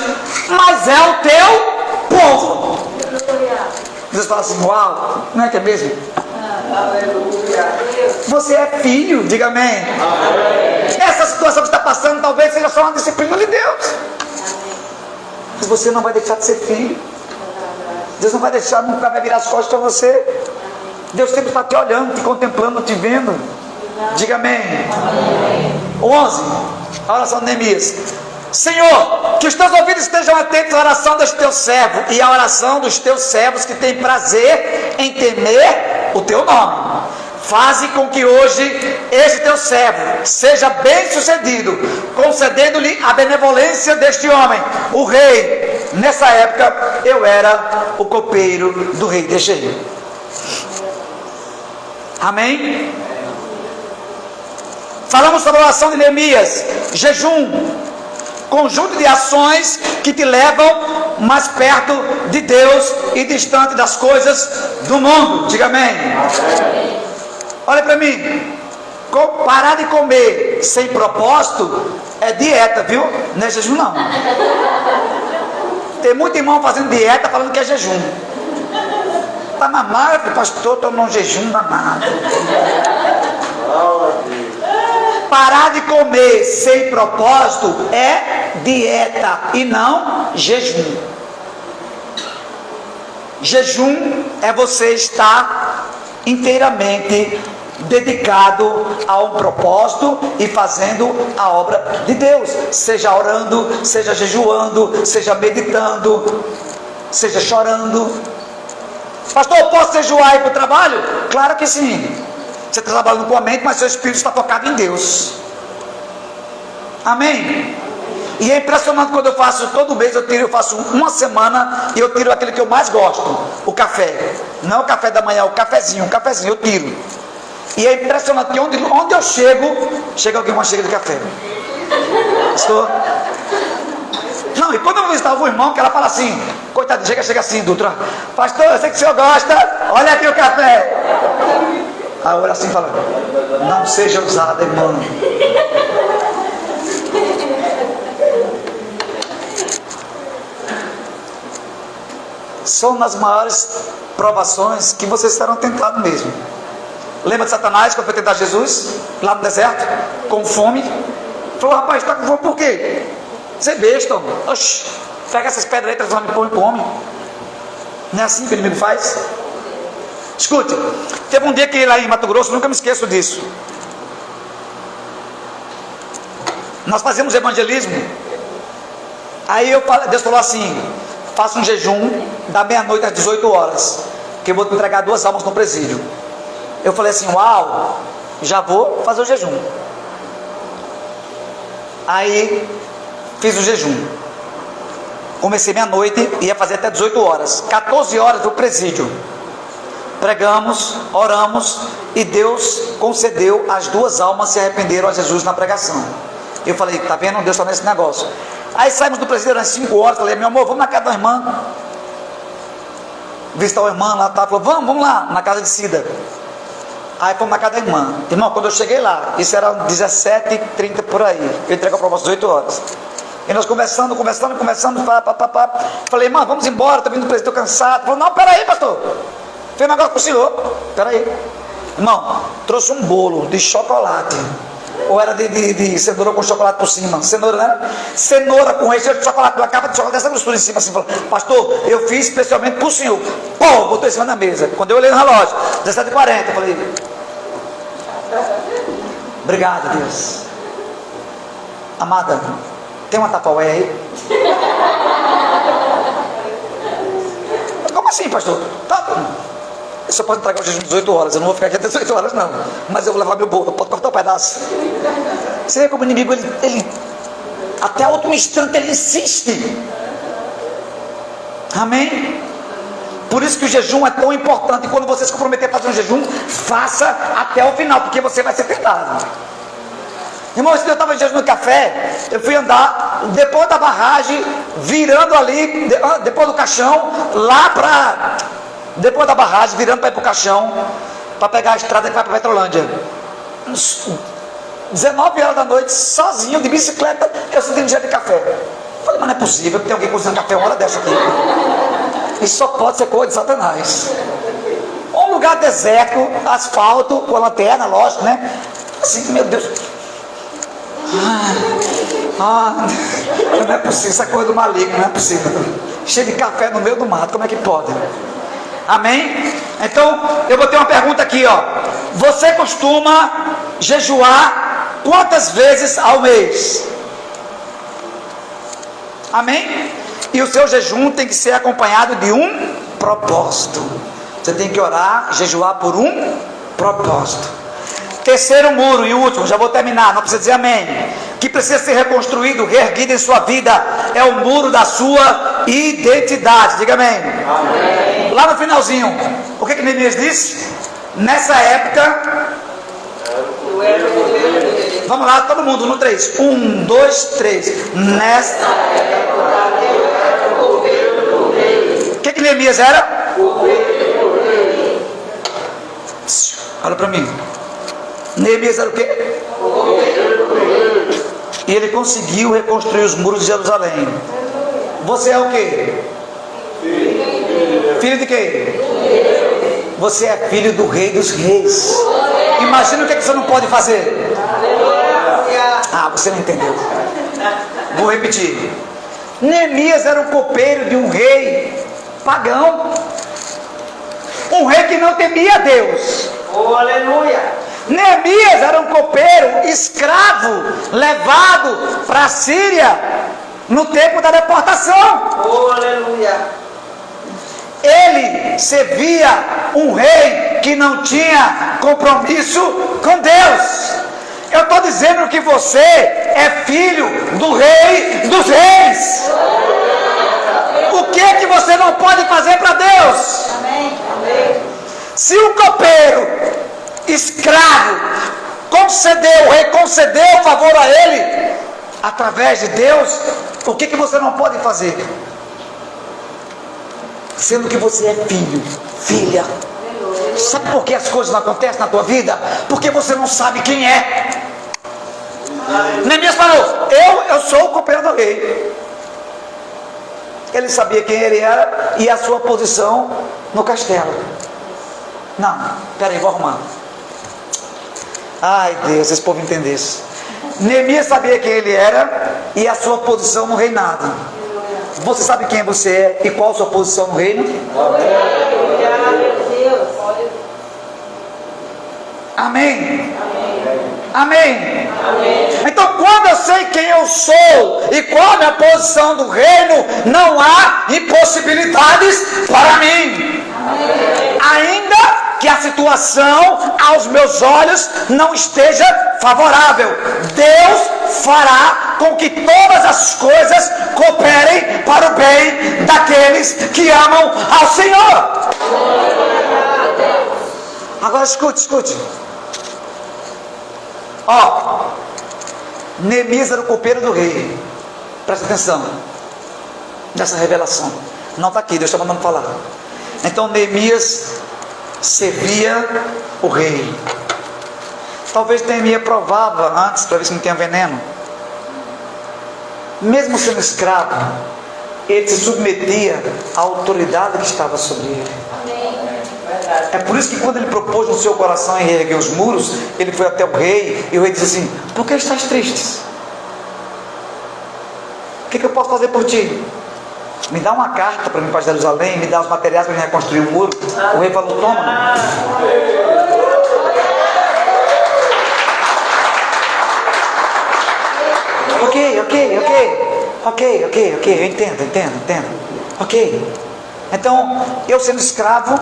mas é o teu povo. Deus fala assim: uau, não é que é mesmo? Você é filho, diga amém. Essa situação que está passando talvez seja só uma disciplina de Deus, mas você não vai deixar de ser filho. Deus não vai deixar, nunca vai virar as costas para você. Deus sempre está te olhando, te contemplando, te vendo. Diga amém. 11, a oração de Neemias: Senhor, que os teus ouvidos estejam atentos à oração dos teus servos e à oração dos teus servos que têm prazer em temer o teu nome. Faze com que hoje esse teu servo seja bem sucedido, concedendo-lhe a benevolência deste homem, o rei. Nessa época eu era o copeiro do rei. Deixa aí. Amém? Falamos sobre a oração de Neemias. Jejum, conjunto de ações que te levam mais perto de Deus e distante das coisas do mundo. Diga amém. Olha para mim. Parar de comer sem propósito é dieta, viu? Não é jejum não. Tem muito irmão fazendo dieta falando que é jejum. Tá mamado, pastor, tomou um jejum danado. Parar de comer sem propósito é dieta e não jejum. Jejum é você estar inteiramente dedicado a um propósito e fazendo a obra de Deus, seja orando, seja jejuando, seja meditando, seja chorando. Pastor, eu posso jejuar e ir para o trabalho? Claro que sim. Você está trabalhando com a mente, mas seu espírito está focado em Deus. Amém? E é impressionante quando eu faço, todo mês eu faço uma semana e eu tiro aquele que eu mais gosto, o café. Não é o café da manhã, o cafezinho eu tiro. E é impressionante que onde eu chega alguém mais chega de café. Estou. Não, e quando eu visitava o irmão, que ela fala assim, coitado, chega assim, Dutra, pastor, eu sei que o senhor gosta, olha aqui o café. Aí eu olho assim e falo: não seja ousada, irmão. São nas maiores provações que vocês serão tentados mesmo. Lembra de Satanás quando foi tentar Jesus lá no deserto, com fome? Falou: rapaz, está com fome por quê? Você é besta, oxi, pega essas pedras aí, transforma em pão e come. Não é assim que o inimigo faz? Escute, teve um dia que lá em Mato Grosso, nunca me esqueço disso. Nós fazíamos evangelismo. Aí Deus falou assim: faça um jejum da meia-noite às 18 horas, que eu vou te entregar 2 almas no presídio. Eu falei assim: uau, já vou fazer o jejum. Aí fiz o jejum. Comecei meia-noite, ia fazer até 18 horas. 14 horas do presídio. Pregamos, oramos e Deus concedeu, as 2 almas se arrependeram a Jesus na pregação. Eu falei: tá vendo? Deus está nesse negócio. Aí saímos do presídio às 5 horas. Falei: meu amor, vamos na casa da irmã visitar a irmã lá, tá? Falou: vamos lá, na casa de Cida. Aí fomos na casa da irmã. Irmão, quando eu cheguei lá, isso era 17h30 por aí, eu entreguei a prova às 18 horas. E nós conversando. Falei, irmão, vamos embora, estou vindo do presidente, estou cansado. Falou, não, peraí, pastor. Fez um negócio para o senhor. Peraí. Irmão, trouxe um bolo de chocolate. Ou era de cenoura com chocolate por cima. Cenoura, né? Cenoura com recheio de chocolate. Uma capa de chocolate dessa grossura em cima. Assim, falou, pastor, eu fiz especialmente para o senhor. Pô, botou em cima da mesa. Quando eu olhei no relógio, 17h40, eu falei, obrigado, Deus. Amada, tem uma Tupperware aí? Como assim, pastor? Tá. Eu só posso entregar o jejum 18 horas. Eu não vou ficar aqui até 18 horas, não. Mas eu vou levar meu bolo. Eu posso cortar um pedaço. Você vê como o inimigo, ele até o último instante, ele insiste. Amém? Por isso que o jejum é tão importante. E quando você se comprometer a fazer um jejum, faça até o final, porque você vai ser tentado. Irmão, esse dia eu estava em jejum no café. Eu fui andar depois da barragem, virando ali, depois do caixão, lá para... Depois da barragem, virando para ir para o caixão, para pegar a estrada que vai para Petrolândia. 19 horas da noite, sozinho, de bicicleta, eu senti um dia de café. Falei, mas não é possível que tem alguém cozinhando café uma hora dessa aqui. Isso só pode ser coisa de Satanás. Um lugar deserto, asfalto, com a lanterna, lógico, né? Assim, meu Deus. Não é possível, essa coisa do maligno, não é possível. Cheio de café no meio do mato, como é que pode? Amém? Então, eu vou ter uma pergunta aqui, ó. Você costuma jejuar quantas vezes ao mês? Amém? E o seu jejum tem que ser acompanhado de um propósito. Você tem que orar, jejuar por um propósito. Terceiro muro e último, já vou terminar, não precisa dizer amém. Que precisa ser reconstruído, reerguido em sua vida, é o muro da sua identidade. Diga amém. Amém. Lá no finalzinho, o que Neemias disse? Nessa época, vamos lá, todo mundo no 3. 1, 2, 3. Nessa época, o que Neemias era? Olha para mim. Neemias era o quê? E ele conseguiu reconstruir os muros de Jerusalém. Você é o quê? Filho de quem? Você é filho do Rei dos Reis. Imagina o que você não pode fazer. Ah, você não entendeu. Vou repetir. Neemias era o copeiro de um rei pagão. Um rei que não temia a Deus. Oh, aleluia. Neemias era um copeiro escravo levado para a Síria no tempo da deportação. Oh, aleluia. Ele servia um rei que não tinha compromisso com Deus. Eu estou dizendo que você é filho do Rei dos Reis. O que é que você não pode fazer para Deus? Se o copeiro escravo o rei concedeu o favor a ele através de Deus, o que você não pode fazer? Sendo que você é filho, filha. Sabe por que as coisas não acontecem na tua vida? Porque você não sabe quem é. Neemias falou, eu sou o copeiro do rei. Ele sabia quem ele era e a sua posição no castelo. Não, peraí, vou arrumar. Ai Deus, esse povo entendesse. Neemias sabia quem ele era e a sua posição no reinado. Você sabe quem você é e qual a sua posição no reino? Amém. Amém. Então, quando eu sei quem eu sou e qual a minha posição do reino, não há impossibilidades para mim. Ainda que a situação aos meus olhos não esteja favorável, Deus fará com que todas as coisas cooperem para o bem daqueles que amam ao Senhor. Agora escute. Ó, Neemias era o copeiro do rei. Presta atenção nessa revelação. Não está aqui, Deus está mandando falar. Então Neemias servia o rei. Talvez Neemias provava antes para ver se não tinha veneno. mesmo sendo escravo, ele se submetia à autoridade que estava sobre ele. É por isso que quando ele propôs no seu coração em reerguer os muros, ele foi até o rei, e o rei disse assim: por que estás triste? O que eu posso fazer por ti? Me dá uma carta para mim para Jerusalém, me dá os materiais para reconstruir o muro. O rei falou: toma. Ok, eu entendo. Ok. Então, eu sendo escravo,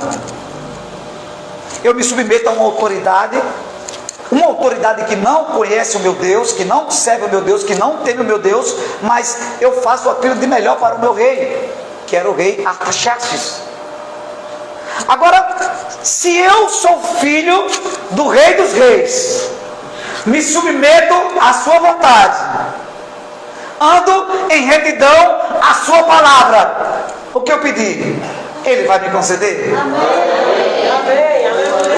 eu me submeto a uma autoridade que não conhece o meu Deus, que não serve o meu Deus, que não teme o meu Deus, mas eu faço aquilo de melhor para o meu rei, que era o rei Artaxerxes. Agora, se eu sou filho do Rei dos Reis, me submeto à sua vontade, ando em retidão à sua palavra, o que eu pedir, ele vai me conceder?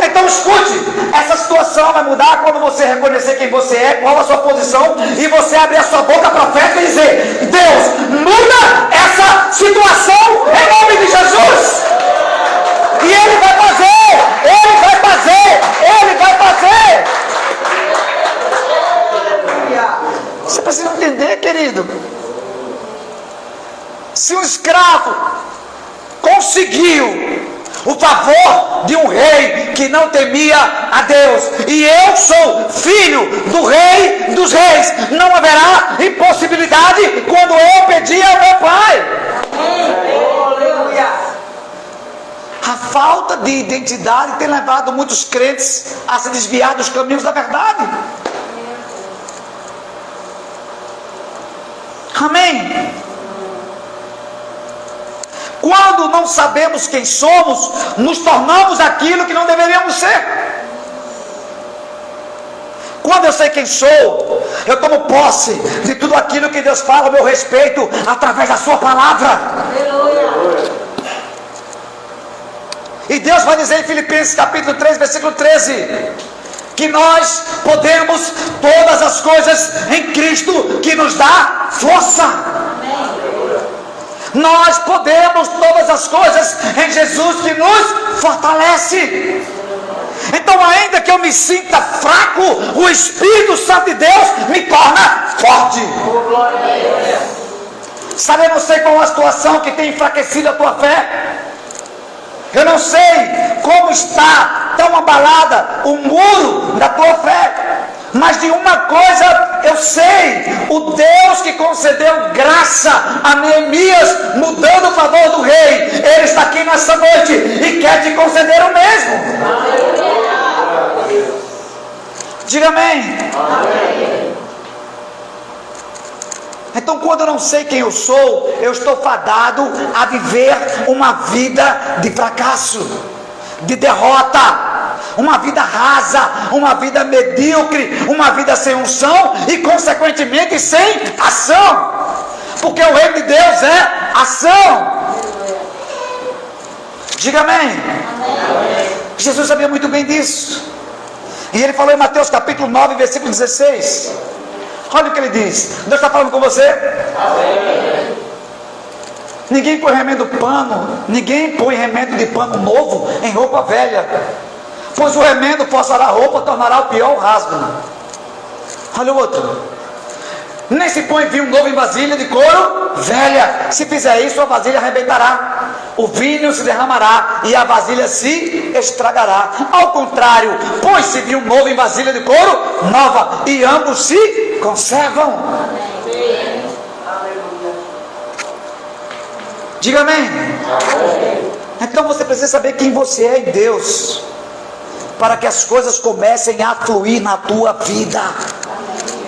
Então escute, essa situação vai mudar quando você reconhecer quem você é, qual a sua posição, e você abrir a sua boca profética e dizer: Deus, muda essa situação em nome de Jesus. E Ele vai fazer, Ele vai fazer, Ele vai fazer. Você precisa entender, querido. Se um escravo conseguiu o favor de um rei que não temia a Deus, e eu sou filho do Rei dos Reis, não haverá impossibilidade quando eu pedir ao meu Pai. A falta de identidade tem levado muitos crentes a se desviar dos caminhos da verdade. Amém? Quando não sabemos quem somos, nos tornamos aquilo que não deveríamos ser. Quando eu sei quem sou, eu tomo posse de tudo aquilo que Deus fala a meu respeito através da sua palavra. E Deus vai dizer em Filipenses capítulo 3, versículo 13, que nós podemos todas as coisas em Cristo que nos dá força. Nós podemos todas as coisas em Jesus que nos fortalece. Então, ainda que eu me sinta fraco, o Espírito Santo de Deus me torna forte. Sabe, eu não sei qual a situação que tem enfraquecido a tua fé. Eu não sei como está tão abalada o muro da tua fé. Mas de uma coisa eu sei: o Deus que concedeu graça a Neemias, mudando o favor do rei, Ele está aqui nessa noite e quer te conceder o mesmo. Diga amém. Então, quando eu não sei quem eu sou, eu estou fadado a viver uma vida de fracasso, de derrota, uma vida rasa, uma vida medíocre, uma vida sem unção e consequentemente sem ação, porque o reino de Deus é ação. Diga amém. Jesus sabia muito bem disso, e Ele falou em Mateus capítulo 9, versículo 16. Olha o que Ele diz. Deus está falando com você? Ninguém põe remédio de pano novo em roupa velha, pois o remendo forçará a roupa, tornará o pior o rasgo. Olha o outro. Nem se põe vinho novo em vasilha de couro velha, se fizer isso a vasilha arrebentará, o vinho se derramará e a vasilha se estragará. Ao contrário, põe-se vinho novo em vasilha de couro nova e ambos se conservam. Diga amém. Então você precisa saber quem você é em Deus, para que as coisas comecem a fluir na tua vida.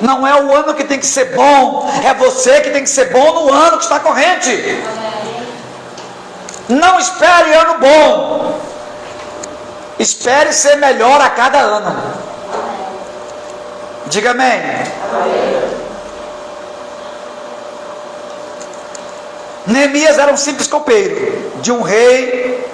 Não é o ano que tem que ser bom, é você que tem que ser bom no ano que está corrente. Não espere ano bom, espere ser melhor a cada ano. Diga amém. Neemias era um simples copeiro de um rei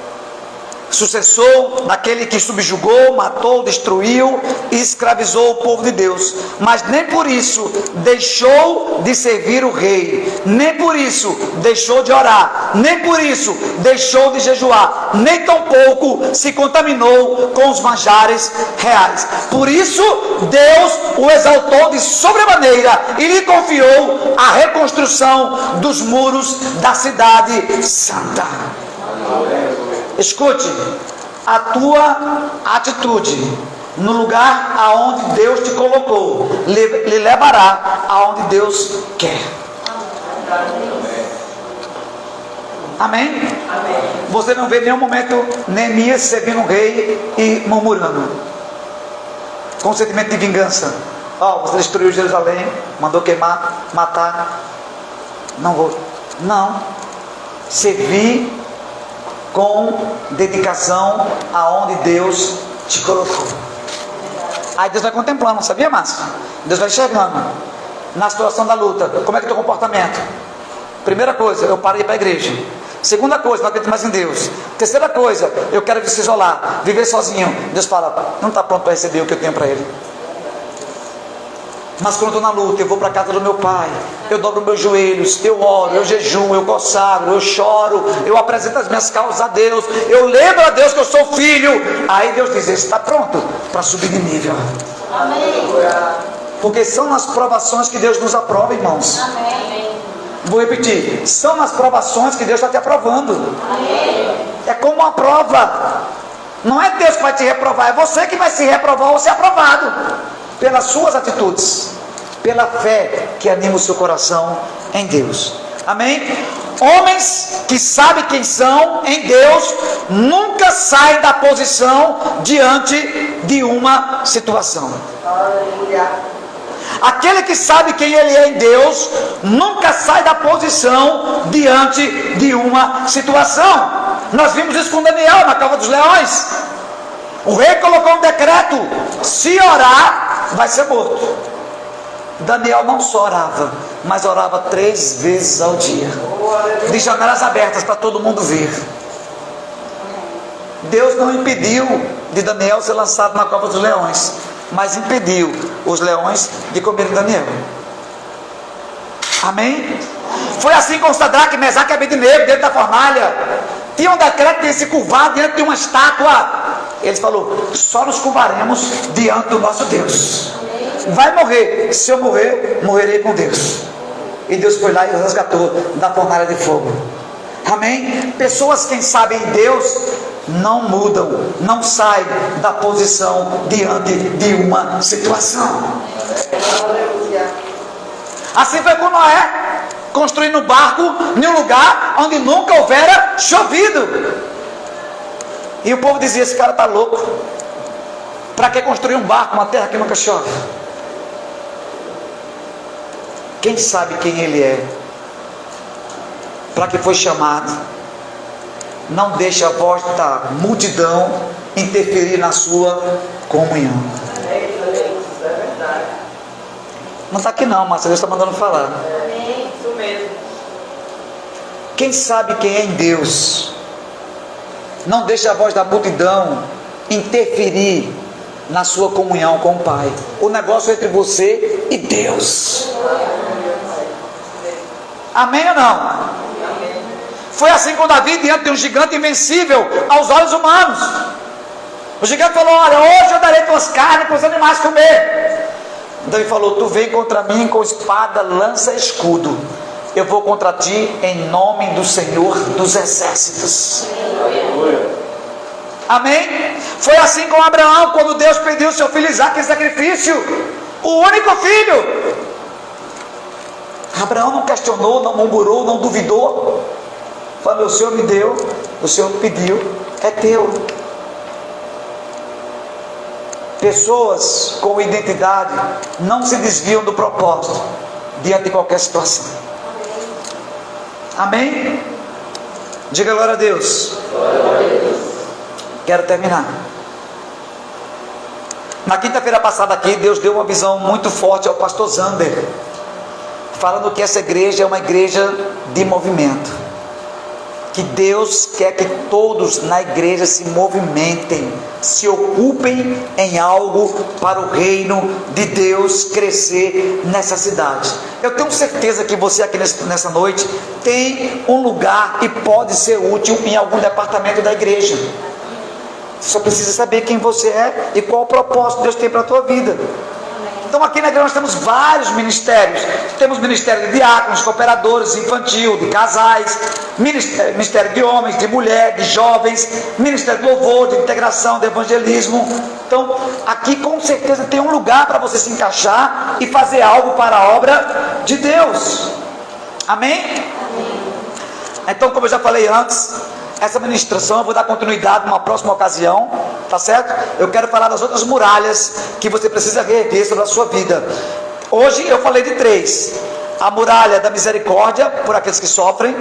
sucessor daquele que subjugou, matou, destruiu e escravizou o povo de Deus. Mas nem por isso deixou de servir o rei, nem por isso deixou de orar, nem por isso deixou de jejuar, nem tampouco se contaminou com os manjares reais. Por isso Deus o exaltou de sobremaneira e lhe confiou a reconstrução dos muros da cidade santa. Escute, a tua atitude no lugar aonde Deus te colocou lhe levará aonde Deus quer. Amém? Você não vê em nenhum momento Neemias servindo um rei e murmurando com sentimento de vingança. Você destruiu Jerusalém, mandou queimar, matar. Não vou. Não. Servir com dedicação aonde Deus te colocou. Aí Deus vai contemplando, sabia, Márcio? Deus vai enxergando na situação da luta. Como é que é o teu comportamento? Primeira coisa, eu paro de ir para a igreja. Segunda coisa, não acredito mais em Deus. Terceira coisa, eu quero se isolar, viver sozinho. Deus fala, não está pronto para receber o que eu tenho para ele. Mas quando eu estou na luta, eu vou para a casa do meu pai, eu dobro meus joelhos, eu oro, eu jejuo, eu consagro, eu choro, eu apresento as minhas causas a Deus, eu lembro a Deus que eu sou filho. Aí Deus diz, está pronto para subir de nível. Amém. Porque são nas provações que Deus nos aprova, irmãos. Amém. Vou repetir, são nas provações que Deus está te aprovando. Amém. É como uma prova. Não é Deus que vai te reprovar, é você que vai se reprovar ou ser aprovado pelas suas atitudes, pela fé que anima o seu coração em Deus. Amém? Homens que sabem quem são em Deus nunca saem da posição diante de uma situação. Aquele que sabe quem ele é em Deus nunca sai da posição diante de uma situação. Nós vimos isso com Daniel na cova dos leões. O rei colocou um decreto: se orar, vai ser morto. Daniel não só orava, mas orava 3 vezes ao dia, de janelas abertas para todo mundo ver. Deus não impediu de Daniel ser lançado na cova dos leões, mas impediu os leões de comerem Daniel. Amém? Foi assim com Sadraque, Mesaque e Abednego dentro da fornalha. Tinha um decreto de se curvar diante de uma estátua. Eles falaram: só nos curvaremos diante do nosso Deus. Vai morrer, se eu morrer, morrerei com Deus. E Deus foi lá e os resgatou da fornalha de fogo. Amém? Pessoas que sabem Deus não mudam, não saem da posição diante de uma situação. Assim foi com Noé, construindo um barco em um lugar onde nunca houvera chovido. E o povo dizia: esse cara está louco. Para que construir um barco numa terra que nunca chove? Quem sabe quem ele é, para que foi chamado, não deixe a voz da multidão interferir na sua comunhão. Não está aqui não, mas Deus está mandando falar. Isso mesmo. Quem sabe quem é em Deus, não deixe a voz da multidão interferir na sua comunhão com o Pai. O negócio é entre você e Deus. Amém ou não? Foi assim com Davi diante de um gigante invencível aos olhos humanos. O gigante falou: olha, hoje eu darei tuas carnes para os animais comer. Davi falou: tu vem contra mim com espada, lança e escudo. Eu vou contra ti em nome do Senhor dos exércitos. Amém? Foi assim com Abraão, quando Deus pediu seu filho Isaque em sacrifício, o único filho. Abraão não questionou, não murmurou, não duvidou. Falou: o Senhor me deu, o Senhor pediu, é teu. Pessoas com identidade não se desviam do propósito diante de qualquer situação. Amém? Diga glória a Deus. Glória a Deus. Quero terminar. Na quinta-feira passada aqui, Deus deu uma visão muito forte ao pastor Zander, falando que essa igreja é uma igreja de movimento. que Deus quer que todos na igreja se movimentem, se ocupem em algo para o reino de Deus crescer nessa cidade. Eu tenho certeza que você aqui nessa noite tem um lugar e pode ser útil em algum departamento da igreja. Você só precisa saber quem você é e qual o propósito que Deus tem para a tua vida. Então aqui na igreja nós temos vários ministérios. Temos ministério de diáconos, cooperadores, infantil, de casais, ministério de homens, de mulher, de jovens, ministério de louvor, de integração, de evangelismo. Então aqui com certeza tem um lugar para você se encaixar e fazer algo para a obra de Deus. Amém? Então, como eu já falei antes, essa ministração eu vou dar continuidade numa próxima ocasião, tá certo? Eu quero falar das outras muralhas que você precisa reerguer sobre a sua vida. Hoje eu falei de 3: a muralha da misericórdia por aqueles que sofrem,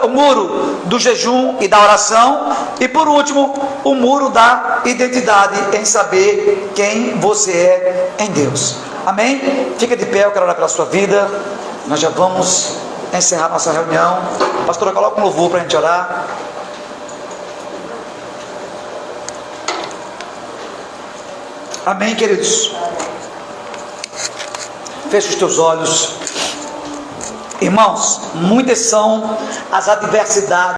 o muro do jejum e da oração, e por último, o muro da identidade em saber quem você é em Deus. Amém? Fica de pé, eu quero orar pela sua vida. Nós já vamos encerrar nossa reunião. Pastora, coloca um louvor para a gente orar. Amém, queridos? Feche os teus olhos. Irmãos, muitas são as adversidades